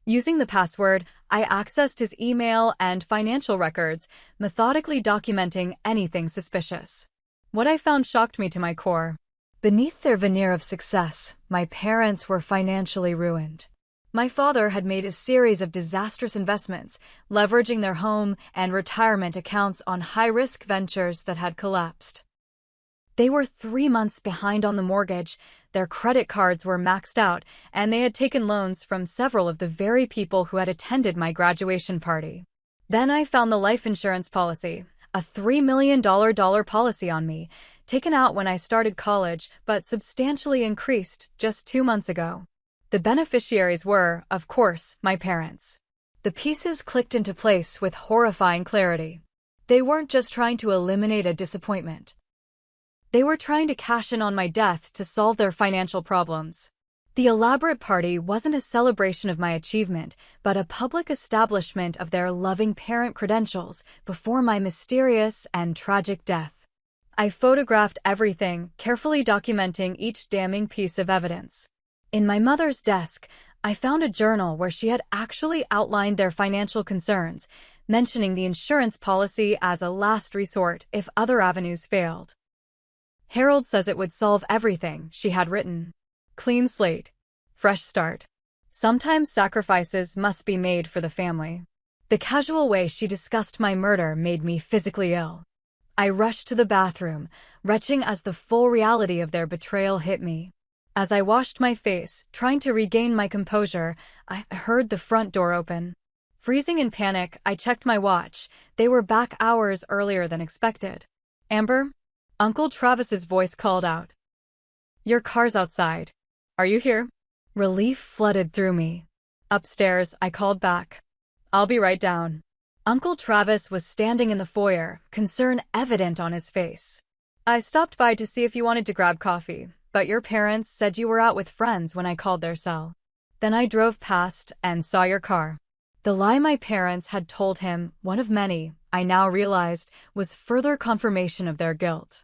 Using the password, I accessed his email and financial records, methodically documenting anything suspicious. What I found shocked me to my core. Beneath their veneer of success, my parents were financially ruined. My father had made a series of disastrous investments, leveraging their home and retirement accounts on high-risk ventures that had collapsed. They were 3 months behind on the mortgage, their credit cards were maxed out, and they had taken loans from several of the very people who had attended my graduation party. Then I found the life insurance policy, a $3 million policy on me, taken out when I started college but substantially increased just 2 months ago. The beneficiaries were, of course, my parents. The pieces clicked into place with horrifying clarity. They weren't just trying to eliminate a disappointment. They were trying to cash in on my death to solve their financial problems. The elaborate party wasn't a celebration of my achievement, but a public establishment of their loving parent credentials before my mysterious and tragic death. I photographed everything, carefully documenting each damning piece of evidence. In my mother's desk, I found a journal where she had actually outlined their financial concerns, mentioning the insurance policy as a last resort if other avenues failed. Harold says it would solve everything, she had written. Clean slate. Fresh start. Sometimes sacrifices must be made for the family. The casual way she discussed my murder made me physically ill. I rushed to the bathroom, retching as the full reality of their betrayal hit me. As I washed my face, trying to regain my composure, I heard the front door open. Freezing in panic, I checked my watch. They were back hours earlier than expected. Amber? Uncle Travis's voice called out. Your car's outside. Are you here? Relief flooded through me. Upstairs, I called back. I'll be right down. Uncle Travis was standing in the foyer, concern evident on his face. I stopped by to see if you wanted to grab coffee, but your parents said you were out with friends when I called their cell. Then I drove past and saw your car. The lie my parents had told him, one of many, I now realized, was further confirmation of their guilt.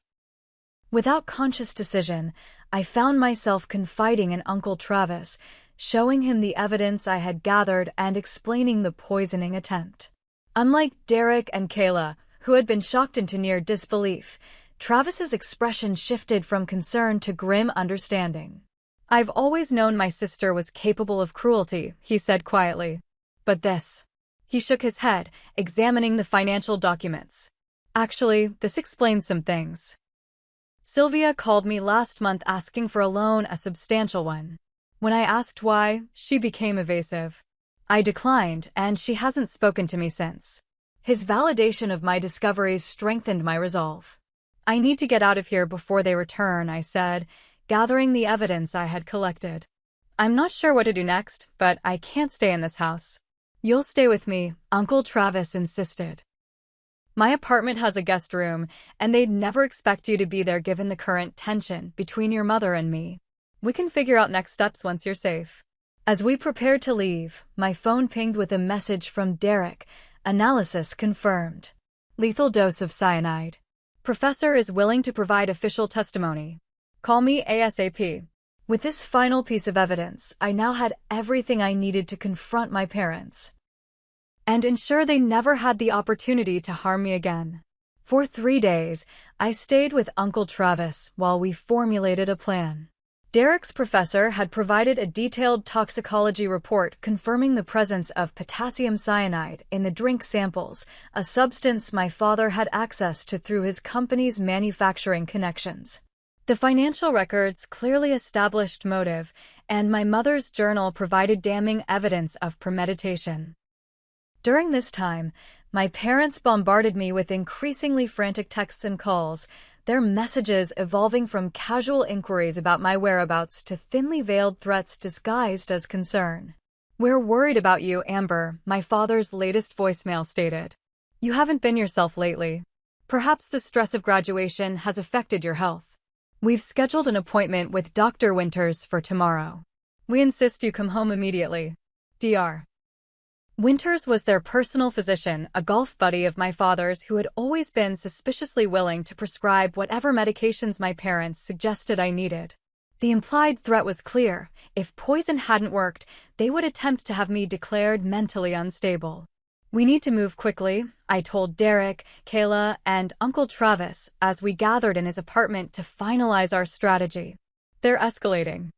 Without conscious decision, I found myself confiding in Uncle Travis, showing him the evidence I had gathered and explaining the poisoning attempt. Unlike Derek and Kayla, who had been shocked into near disbelief, Travis's expression shifted from concern to grim understanding. I've always known my sister was capable of cruelty, he said quietly. But this. He shook his head, examining the financial documents. Actually, this explains some things. Sylvia called me last month asking for a loan, a substantial one. When I asked why, she became evasive. I declined, and she hasn't spoken to me since. His validation of my discoveries strengthened my resolve. I need to get out of here before they return, I said, gathering the evidence I had collected. I'm not sure what to do next, but I can't stay in this house. You'll stay with me, Uncle Travis insisted. My apartment has a guest room, and they'd never expect you to be there given the current tension between your mother and me. We can figure out next steps once you're safe. As we prepared to leave, my phone pinged with a message from Derek. Analysis confirmed. Lethal dose of cyanide. Professor is willing to provide official testimony. Call me ASAP. With this final piece of evidence, I now had everything I needed to confront my parents and ensure they never had the opportunity to harm me again. For 3 days, I stayed with Uncle Travis while we formulated a plan. Derek's professor had provided a detailed toxicology report confirming the presence of potassium cyanide in the drink samples, a substance my father had access to through his company's manufacturing connections. The financial records clearly established motive, and my mother's journal provided damning evidence of premeditation. During this time, my parents bombarded me with increasingly frantic texts and calls, their messages evolving from casual inquiries about my whereabouts to thinly veiled threats disguised as concern. "We're worried about you, Amber," my father's latest voicemail stated. "You haven't been yourself lately. Perhaps the stress of graduation has affected your health. We've scheduled an appointment with Dr. Winters for tomorrow. We insist you come home immediately. Dr. Winters was their personal physician, a golf buddy of my father's who had always been suspiciously willing to prescribe whatever medications my parents suggested I needed. The implied threat was clear. If poison hadn't worked, they would attempt to have me declared mentally unstable. "We need to move quickly," I told Derek, Kayla, and Uncle Travis as we gathered in his apartment to finalize our strategy. "They're escalating."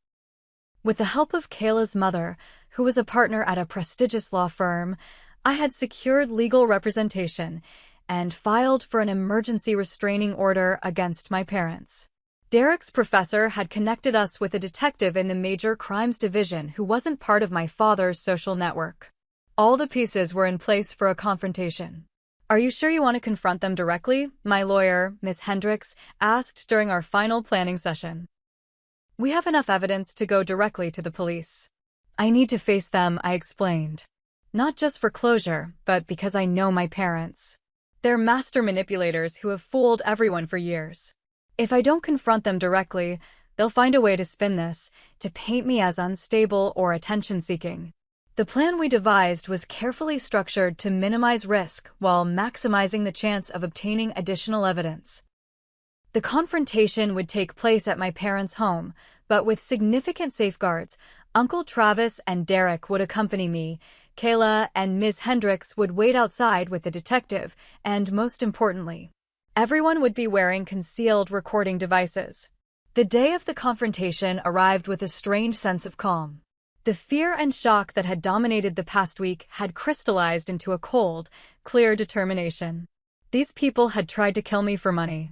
With the help of Kayla's mother, who was a partner at a prestigious law firm, I had secured legal representation and filed for an emergency restraining order against my parents. Derek's professor had connected us with a detective in the Major Crimes Division who wasn't part of my father's social network. All the pieces were in place for a confrontation. "Are you sure you want to confront them directly?" my lawyer, Ms. Hendricks, asked during our final planning session. "We have enough evidence to go directly to the police. I need to face them," I explained. "Not just for closure, but because I know my parents. They're master manipulators who have fooled everyone for years. If I don't confront them directly, they'll find a way to spin this, to paint me as unstable or attention-seeking." The plan we devised was carefully structured to minimize risk while maximizing the chance of obtaining additional evidence. The confrontation would take place at my parents' home, but with significant safeguards. Uncle Travis and Derek would accompany me, Kayla and Ms. Hendricks would wait outside with the detective, and most importantly, everyone would be wearing concealed recording devices. The day of the confrontation arrived with a strange sense of calm. The fear and shock that had dominated the past week had crystallized into a cold, clear determination. These people had tried to kill me for money.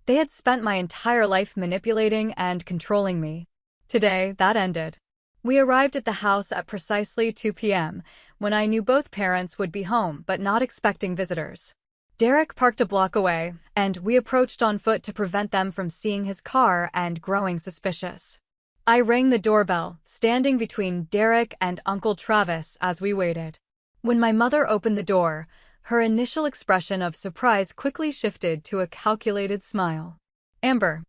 They had spent my entire life manipulating and controlling me. Today, that ended. We arrived at the house at precisely 2 p.m., when I knew both parents would be home but not expecting visitors. Derek parked a block away, and we approached on foot to prevent them from seeing his car and growing suspicious. I rang the doorbell, standing between Derek and Uncle Travis as we waited. When my mother opened the door, her initial expression of surprise quickly shifted to a calculated smile. "Amber,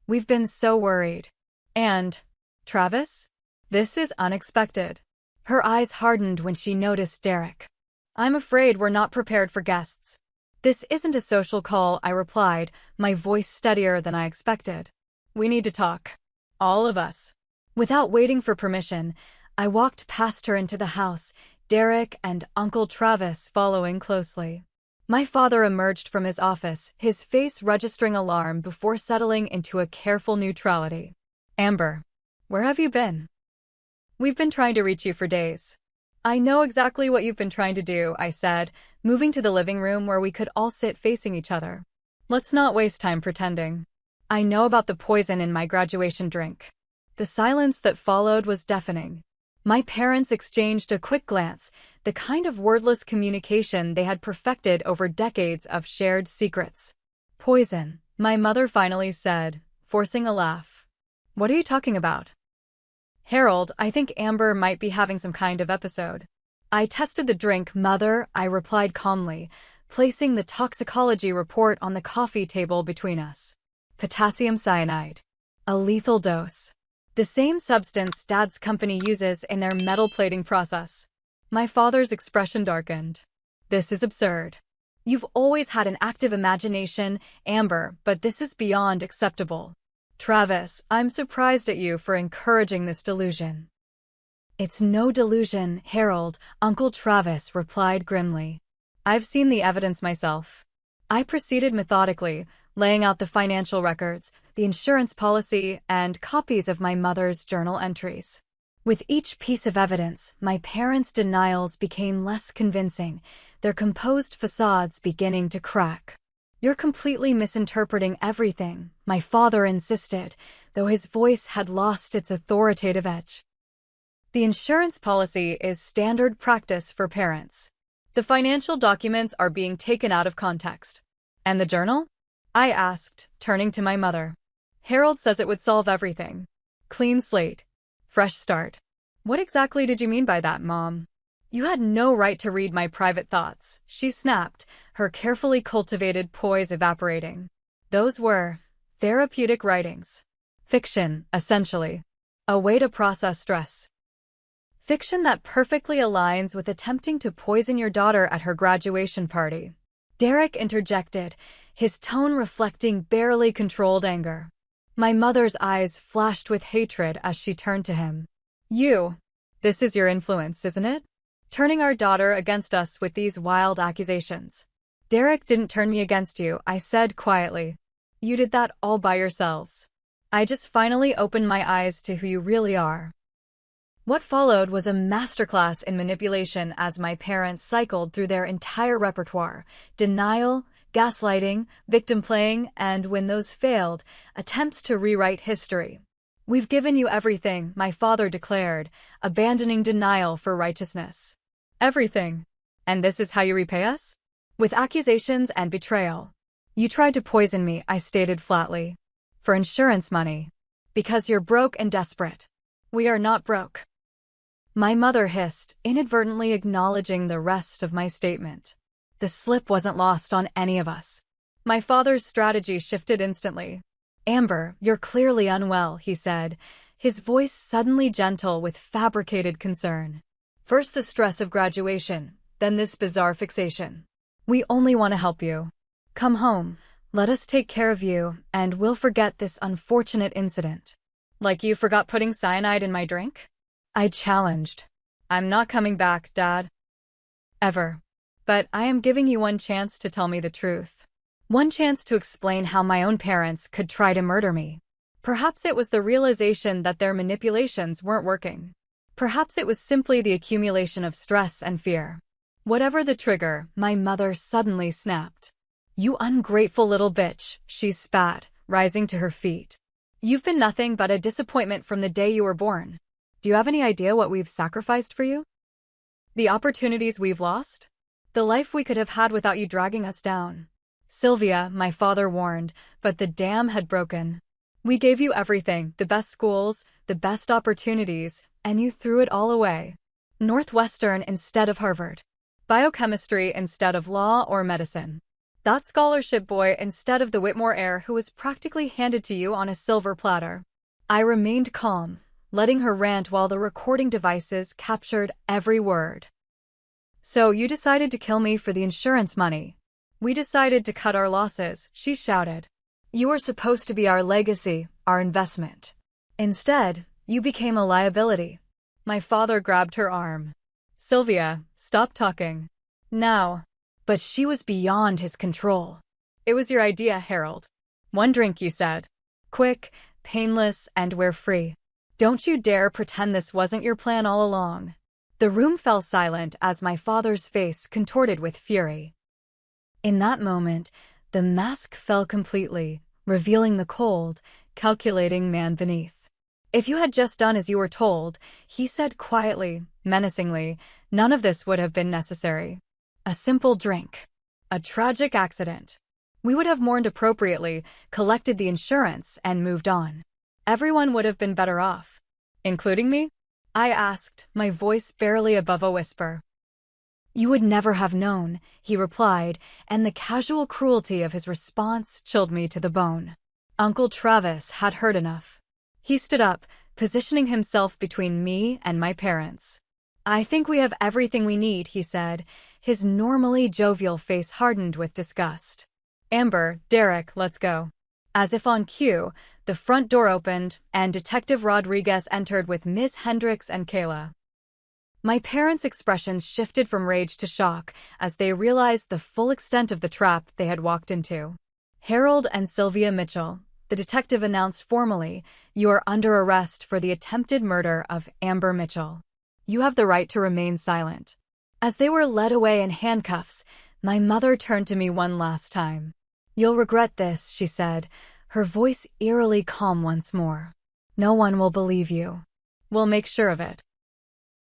we've been so worried. And, Travis? This is unexpected." Her eyes hardened when she noticed Derek. "I'm afraid we're not prepared for guests." "This isn't a social call," I replied, my voice steadier than I expected. "We need to talk. All of us." Without waiting for permission, I walked past her into the house, Derek and Uncle Travis following closely. My father emerged from his office, his face registering alarm before settling into a careful neutrality. "Amber, where have you been? We've been trying to reach you for days." "I know exactly what you've been trying to do," I said, moving to the living room where we could all sit facing each other. "Let's not waste time pretending. I know about the poison in my graduation drink." The silence that followed was deafening. My parents exchanged a quick glance, the kind of wordless communication they had perfected over decades of shared secrets. "Poison," my mother finally said, forcing a laugh. What are you talking about? Harold, I think Amber might be having some kind of episode. I tested the drink, Mother, I replied calmly, placing the toxicology report on the coffee table between us. Potassium cyanide. A lethal dose. The same substance Dad's company uses in their metal plating process. My father's expression darkened. This is absurd. You've always had an active imagination, Amber, but this is beyond acceptable. Travis, I'm surprised at you for encouraging this delusion. It's no delusion, Harold, Uncle Travis replied grimly. I've seen the evidence myself. I proceeded methodically, laying out the financial records, the insurance policy, and copies of my mother's journal entries. With each piece of evidence, my parents' denials became less convincing, their composed facades beginning to crack. You're completely misinterpreting everything, my father insisted, though his voice had lost its authoritative edge. The insurance policy is standard practice for parents. The financial documents are being taken out of context. And the journal? I asked, turning to my mother. Harold says it would solve everything. Clean slate. Fresh start. What exactly did you mean by that, Mom? You had no right to read my private thoughts, she snapped, her carefully cultivated poise evaporating. Those were therapeutic writings. Fiction, essentially. A way to process stress. Fiction that perfectly aligns with attempting to poison your daughter at her graduation party. Derek interjected, his tone reflecting barely controlled anger. My mother's eyes flashed with hatred as she turned to him. This is your influence, isn't it? Turning our daughter against us with these wild accusations. Derek didn't turn me against you, I said quietly. You did that all by yourselves. I just finally opened my eyes to who you really are. What followed was a masterclass in manipulation as my parents cycled through their entire repertoire: denial, gaslighting, victim playing, and when those failed, attempts to rewrite history. We've given you everything, my father declared, abandoning denial for righteousness. Everything. And this is how you repay us? With accusations and betrayal. You tried to poison me, I stated flatly. For insurance money. Because you're broke and desperate. We are not broke. My mother hissed, inadvertently acknowledging the rest of my statement. The slip wasn't lost on any of us. My father's strategy shifted instantly. Amber, you're clearly unwell, he said, his voice suddenly gentle with fabricated concern. First the stress of graduation, then this bizarre fixation. We only want to help you. Come home, let us take care of you, and we'll forget this unfortunate incident. Like you forgot putting cyanide in my drink? I challenged. I'm not coming back, Dad. Ever. But I am giving you one chance to tell me the truth. One chance to explain how my own parents could try to murder me. Perhaps it was the realization that their manipulations weren't working. Perhaps it was simply the accumulation of stress and fear. Whatever the trigger, my mother suddenly snapped. You ungrateful little bitch, she spat, rising to her feet. You've been nothing but a disappointment from the day you were born. Do you have any idea what we've sacrificed for you? The opportunities we've lost? The life we could have had without you dragging us down. Sylvia, my father warned, but the dam had broken. We gave you everything, the best schools, the best opportunities, and you threw it all away. Northwestern instead of Harvard. Biochemistry instead of law or medicine. That scholarship boy instead of the Whitmore heir who was practically handed to you on a silver platter. I remained calm, letting her rant while the recording devices captured every word. So you decided to kill me for the insurance money. We decided to cut our losses, she shouted. You were supposed to be our legacy, our investment. Instead, you became a liability. My father grabbed her arm. Sylvia, stop talking. Now. But she was beyond his control. It was your idea, Harold. One drink, you said. Quick, painless, and we're free. Don't you dare pretend this wasn't your plan all along. The room fell silent as my father's face contorted with fury. In that moment, the mask fell completely, revealing the cold, calculating man beneath. If you had just done as you were told, he said quietly, menacingly, none of this would have been necessary. A simple drink. A tragic accident. We would have mourned appropriately, collected the insurance, and moved on. Everyone would have been better off. Including me? I asked, my voice barely above a whisper. You would never have known, he replied, and the casual cruelty of his response chilled me to the bone. Uncle Travis had heard enough. He stood up, positioning himself between me and my parents. I think we have everything we need, he said, his normally jovial face hardened with disgust. Amber, Derek, let's go. As if on cue, the front door opened, and Detective Rodriguez entered with Ms. Hendricks and Kayla. My parents' expressions shifted from rage to shock as they realized the full extent of the trap they had walked into. Harold and Sylvia Mitchell, the detective announced formally, you are under arrest for the attempted murder of Amber Mitchell. You have the right to remain silent. As they were led away in handcuffs, my mother turned to me one last time. You'll regret this, she said, her voice eerily calm once more. No one will believe you. We'll make sure of it.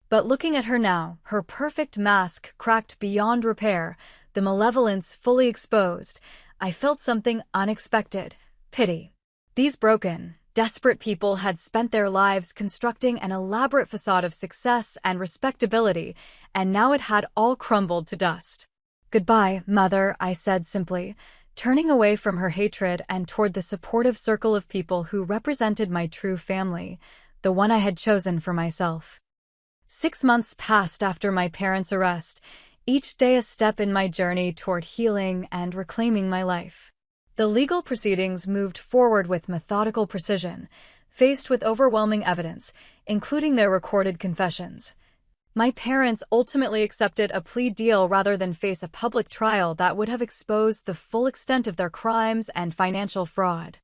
But looking at her now, her perfect mask cracked beyond repair, the malevolence fully exposed, I felt something unexpected: pity. These broken, desperate people had spent their lives constructing an elaborate facade of success and respectability, and now it had all crumbled to dust. Goodbye, Mother, I said simply, turning away from her hatred and toward the supportive circle of people who represented my true family, the one I had chosen for myself. 6 months passed after my parents' arrest, each day a step in my journey toward healing and reclaiming my life. The legal proceedings moved forward with methodical precision, faced with overwhelming evidence, including their recorded confessions. My parents ultimately accepted a plea deal rather than face a public trial that would have exposed the full extent of their crimes and financial fraud.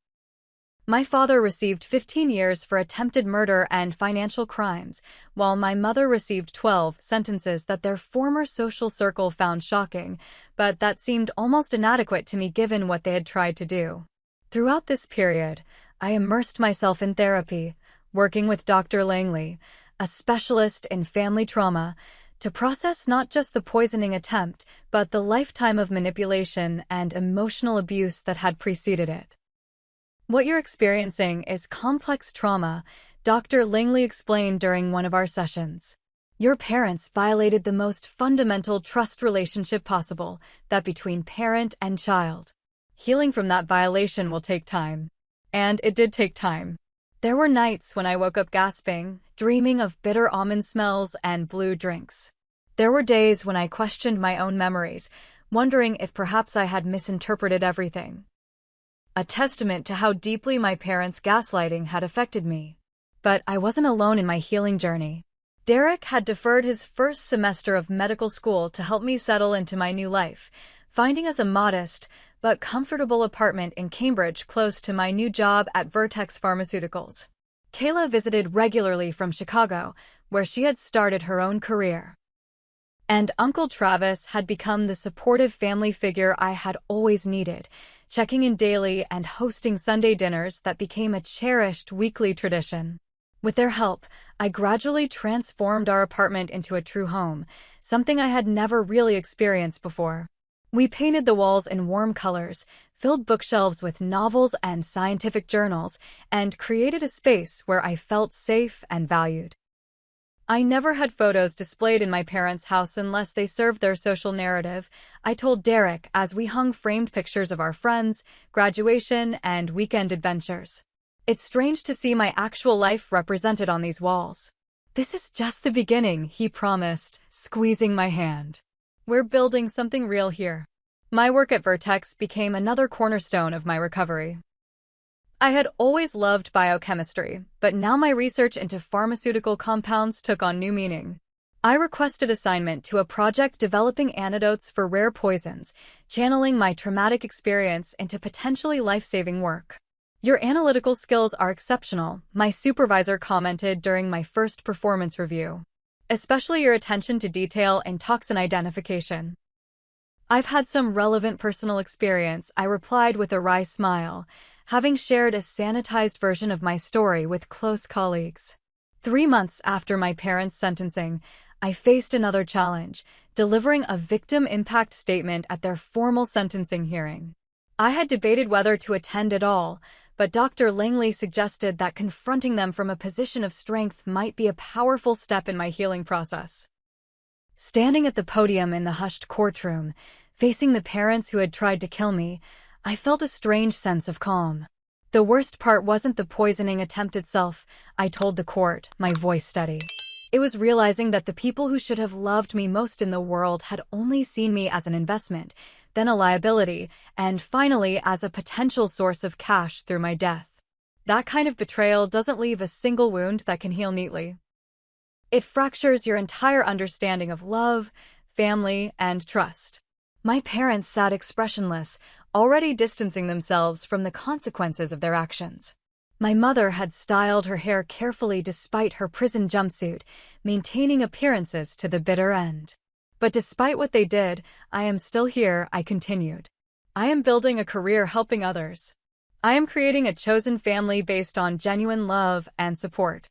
My father received 15 years for attempted murder and financial crimes, while my mother received 12 sentences that their former social circle found shocking, but that seemed almost inadequate to me given what they had tried to do. Throughout this period, I immersed myself in therapy, working with Dr. Langley, a specialist in family trauma, to process not just the poisoning attempt, but the lifetime of manipulation and emotional abuse that had preceded it. What you're experiencing is complex trauma, Dr. Langley explained during one of our sessions. Your parents violated the most fundamental trust relationship possible, that between parent and child. Healing from that violation will take time. And it did take time. There were nights when I woke up gasping, dreaming of bitter almond smells and blue drinks. There were days when I questioned my own memories, wondering if perhaps I had misinterpreted everything. A testament to how deeply my parents' gaslighting had affected me. But I wasn't alone in my healing journey. Derek had deferred his first semester of medical school to help me settle into my new life, finding us a modest but comfortable apartment in Cambridge close to my new job at Vertex Pharmaceuticals. Kayla visited regularly from Chicago, where she had started her own career. And Uncle Travis had become the supportive family figure I had always needed, checking in daily and hosting Sunday dinners that became a cherished weekly tradition. With their help, I gradually transformed our apartment into a true home, something I had never really experienced before. We painted the walls in warm colors, filled bookshelves with novels and scientific journals, and created a space where I felt safe and valued. I never had photos displayed in my parents' house unless they served their social narrative, I told Derek as we hung framed pictures of our friends, graduation, and weekend adventures. It's strange to see my actual life represented on these walls. This is just the beginning, he promised, squeezing my hand. We're building something real here. My work at Vertex became another cornerstone of my recovery. I had always loved biochemistry, but now my research into pharmaceutical compounds took on new meaning. I requested assignment to a project developing antidotes for rare poisons, channeling my traumatic experience into potentially life-saving work. Your analytical skills are exceptional, my supervisor commented during my first performance review. Especially your attention to detail and toxin identification. I've had some relevant personal experience, I replied with a wry smile, having shared a sanitized version of my story with close colleagues. 3 months after my parents' sentencing, I faced another challenge, delivering a victim impact statement at their formal sentencing hearing. I had debated whether to attend at all, but Dr. Langley suggested that confronting them from a position of strength might be a powerful step in my healing process. Standing at the podium in the hushed courtroom, facing the parents who had tried to kill me, I felt a strange sense of calm. The worst part wasn't the poisoning attempt itself, I told the court, my voice steady. It was realizing that the people who should have loved me most in the world had only seen me as an investment, then a liability, and finally as a potential source of cash through my death. That kind of betrayal doesn't leave a single wound that can heal neatly. It fractures your entire understanding of love, family, and trust. My parents sat expressionless, already distancing themselves from the consequences of their actions. My mother had styled her hair carefully despite her prison jumpsuit, maintaining appearances to the bitter end. But despite what they did, I am still here, I continued. I am building a career helping others. I am creating a chosen family based on genuine love and support.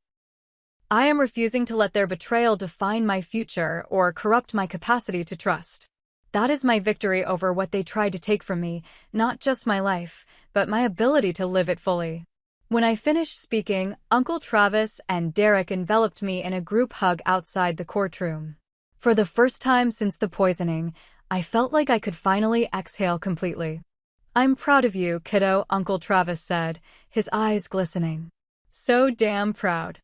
I am refusing to let their betrayal define my future or corrupt my capacity to trust. That is my victory over what they tried to take from me, not just my life, but my ability to live it fully. When I finished speaking, Uncle Travis and Derek enveloped me in a group hug outside the courtroom. For the first time since the poisoning, I felt like I could finally exhale completely. "I'm proud of you, kiddo," Uncle Travis said, his eyes glistening. So damn proud.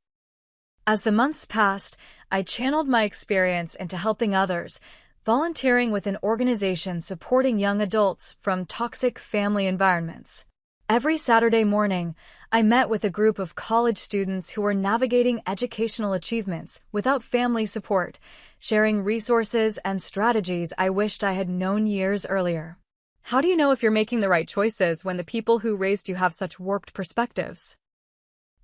As the months passed, I channeled my experience into helping others, volunteering with an organization supporting young adults from toxic family environments. Every Saturday morning, I met with a group of college students who were navigating educational achievements without family support, sharing resources and strategies I wished I had known years earlier. How do you know if you're making the right choices when the people who raised you have such warped perspectives?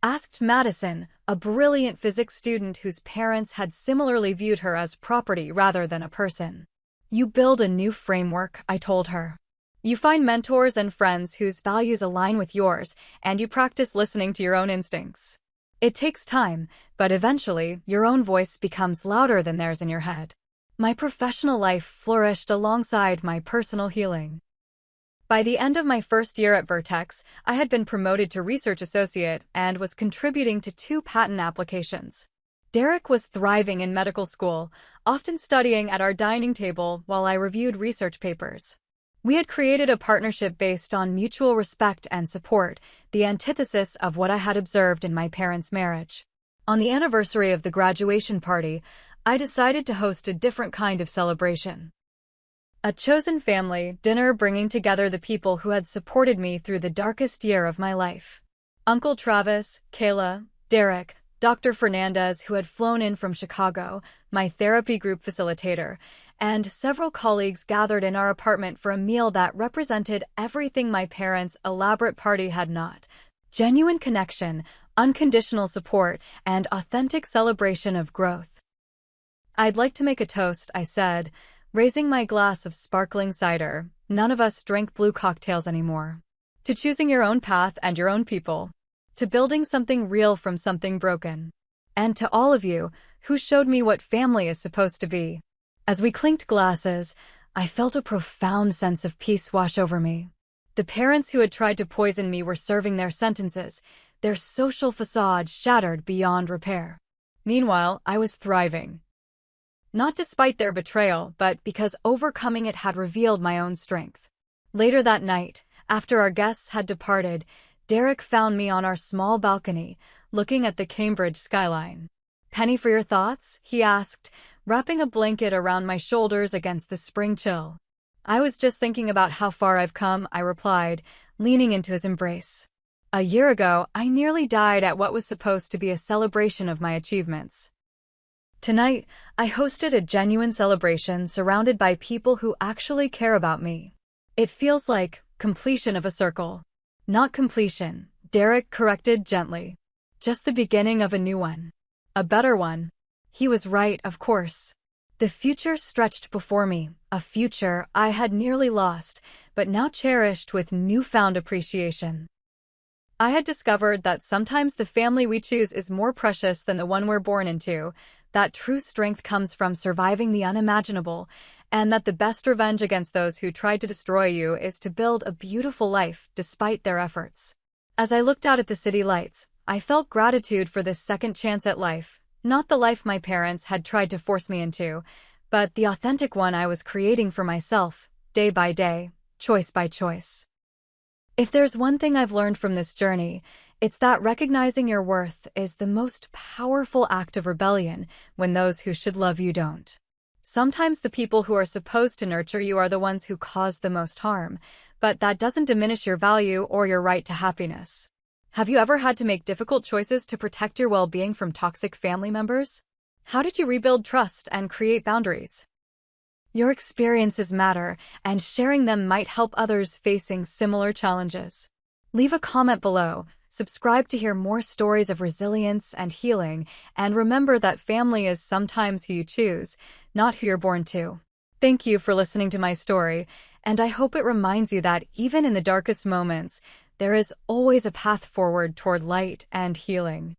Asked Madison, a brilliant physics student whose parents had similarly viewed her as property rather than a person. You build a new framework, I told her. You find mentors and friends whose values align with yours, and you practice listening to your own instincts. It takes time, but eventually, your own voice becomes louder than theirs in your head. My professional life flourished alongside my personal healing. By the end of my first year at Vertex, I had been promoted to research associate and was contributing to 2 patent applications. Derek was thriving in medical school, often studying at our dining table while I reviewed research papers. We had created a partnership based on mutual respect and support, the antithesis of what I had observed in my parents' marriage. On the anniversary of the graduation party, I decided to host a different kind of celebration. A chosen family dinner bringing together the people who had supported me through the darkest year of my life. Uncle Travis, Kayla, Derek, Dr. Fernandez, who had flown in from Chicago, my therapy group facilitator, and several colleagues gathered in our apartment for a meal that represented everything my parents' elaborate party had not. Genuine connection, unconditional support, and authentic celebration of growth. "I'd like to make a toast," I said, raising my glass of sparkling cider. None of us drank blue cocktails anymore. "To choosing your own path and your own people. To building something real from something broken. And to all of you who showed me what family is supposed to be." As we clinked glasses, I felt a profound sense of peace wash over me. The parents who had tried to poison me were serving their sentences, their social facade shattered beyond repair. Meanwhile, I was thriving. Not despite their betrayal, but because overcoming it had revealed my own strength. Later that night, after our guests had departed, Derek found me on our small balcony, looking at the Cambridge skyline. "Penny for your thoughts?" he asked, wrapping a blanket around my shoulders against the spring chill. "I was just thinking about how far I've come," I replied, leaning into his embrace. A year ago, I nearly died at what was supposed to be a celebration of my achievements. Tonight, I hosted a genuine celebration surrounded by people who actually care about me. It feels like completion of a circle. "Not completion," Derek corrected gently. "Just the beginning of a new one. A better one." He was right, of course. The future stretched before me, a future I had nearly lost, but now cherished with newfound appreciation. I had discovered that sometimes the family we choose is more precious than the one we're born into, that true strength comes from surviving the unimaginable, and that the best revenge against those who tried to destroy you is to build a beautiful life despite their efforts. As I looked out at the city lights, I felt gratitude for this second chance at life, not the life my parents had tried to force me into, but the authentic one I was creating for myself, day by day, choice by choice. If there's one thing I've learned from this journey, it's that recognizing your worth is the most powerful act of rebellion when those who should love you don't. Sometimes the people who are supposed to nurture you are the ones who cause the most harm, but that doesn't diminish your value or your right to happiness. Have you ever had to make difficult choices to protect your well-being from toxic family members? How did you rebuild trust and create boundaries? Your experiences matter, and sharing them might help others facing similar challenges. Leave a comment below, subscribe to hear more stories of resilience and healing, and remember that family is sometimes who you choose, not who you're born to. Thank you for listening to my story, and I hope it reminds you that even in the darkest moments, there is always a path forward toward light and healing.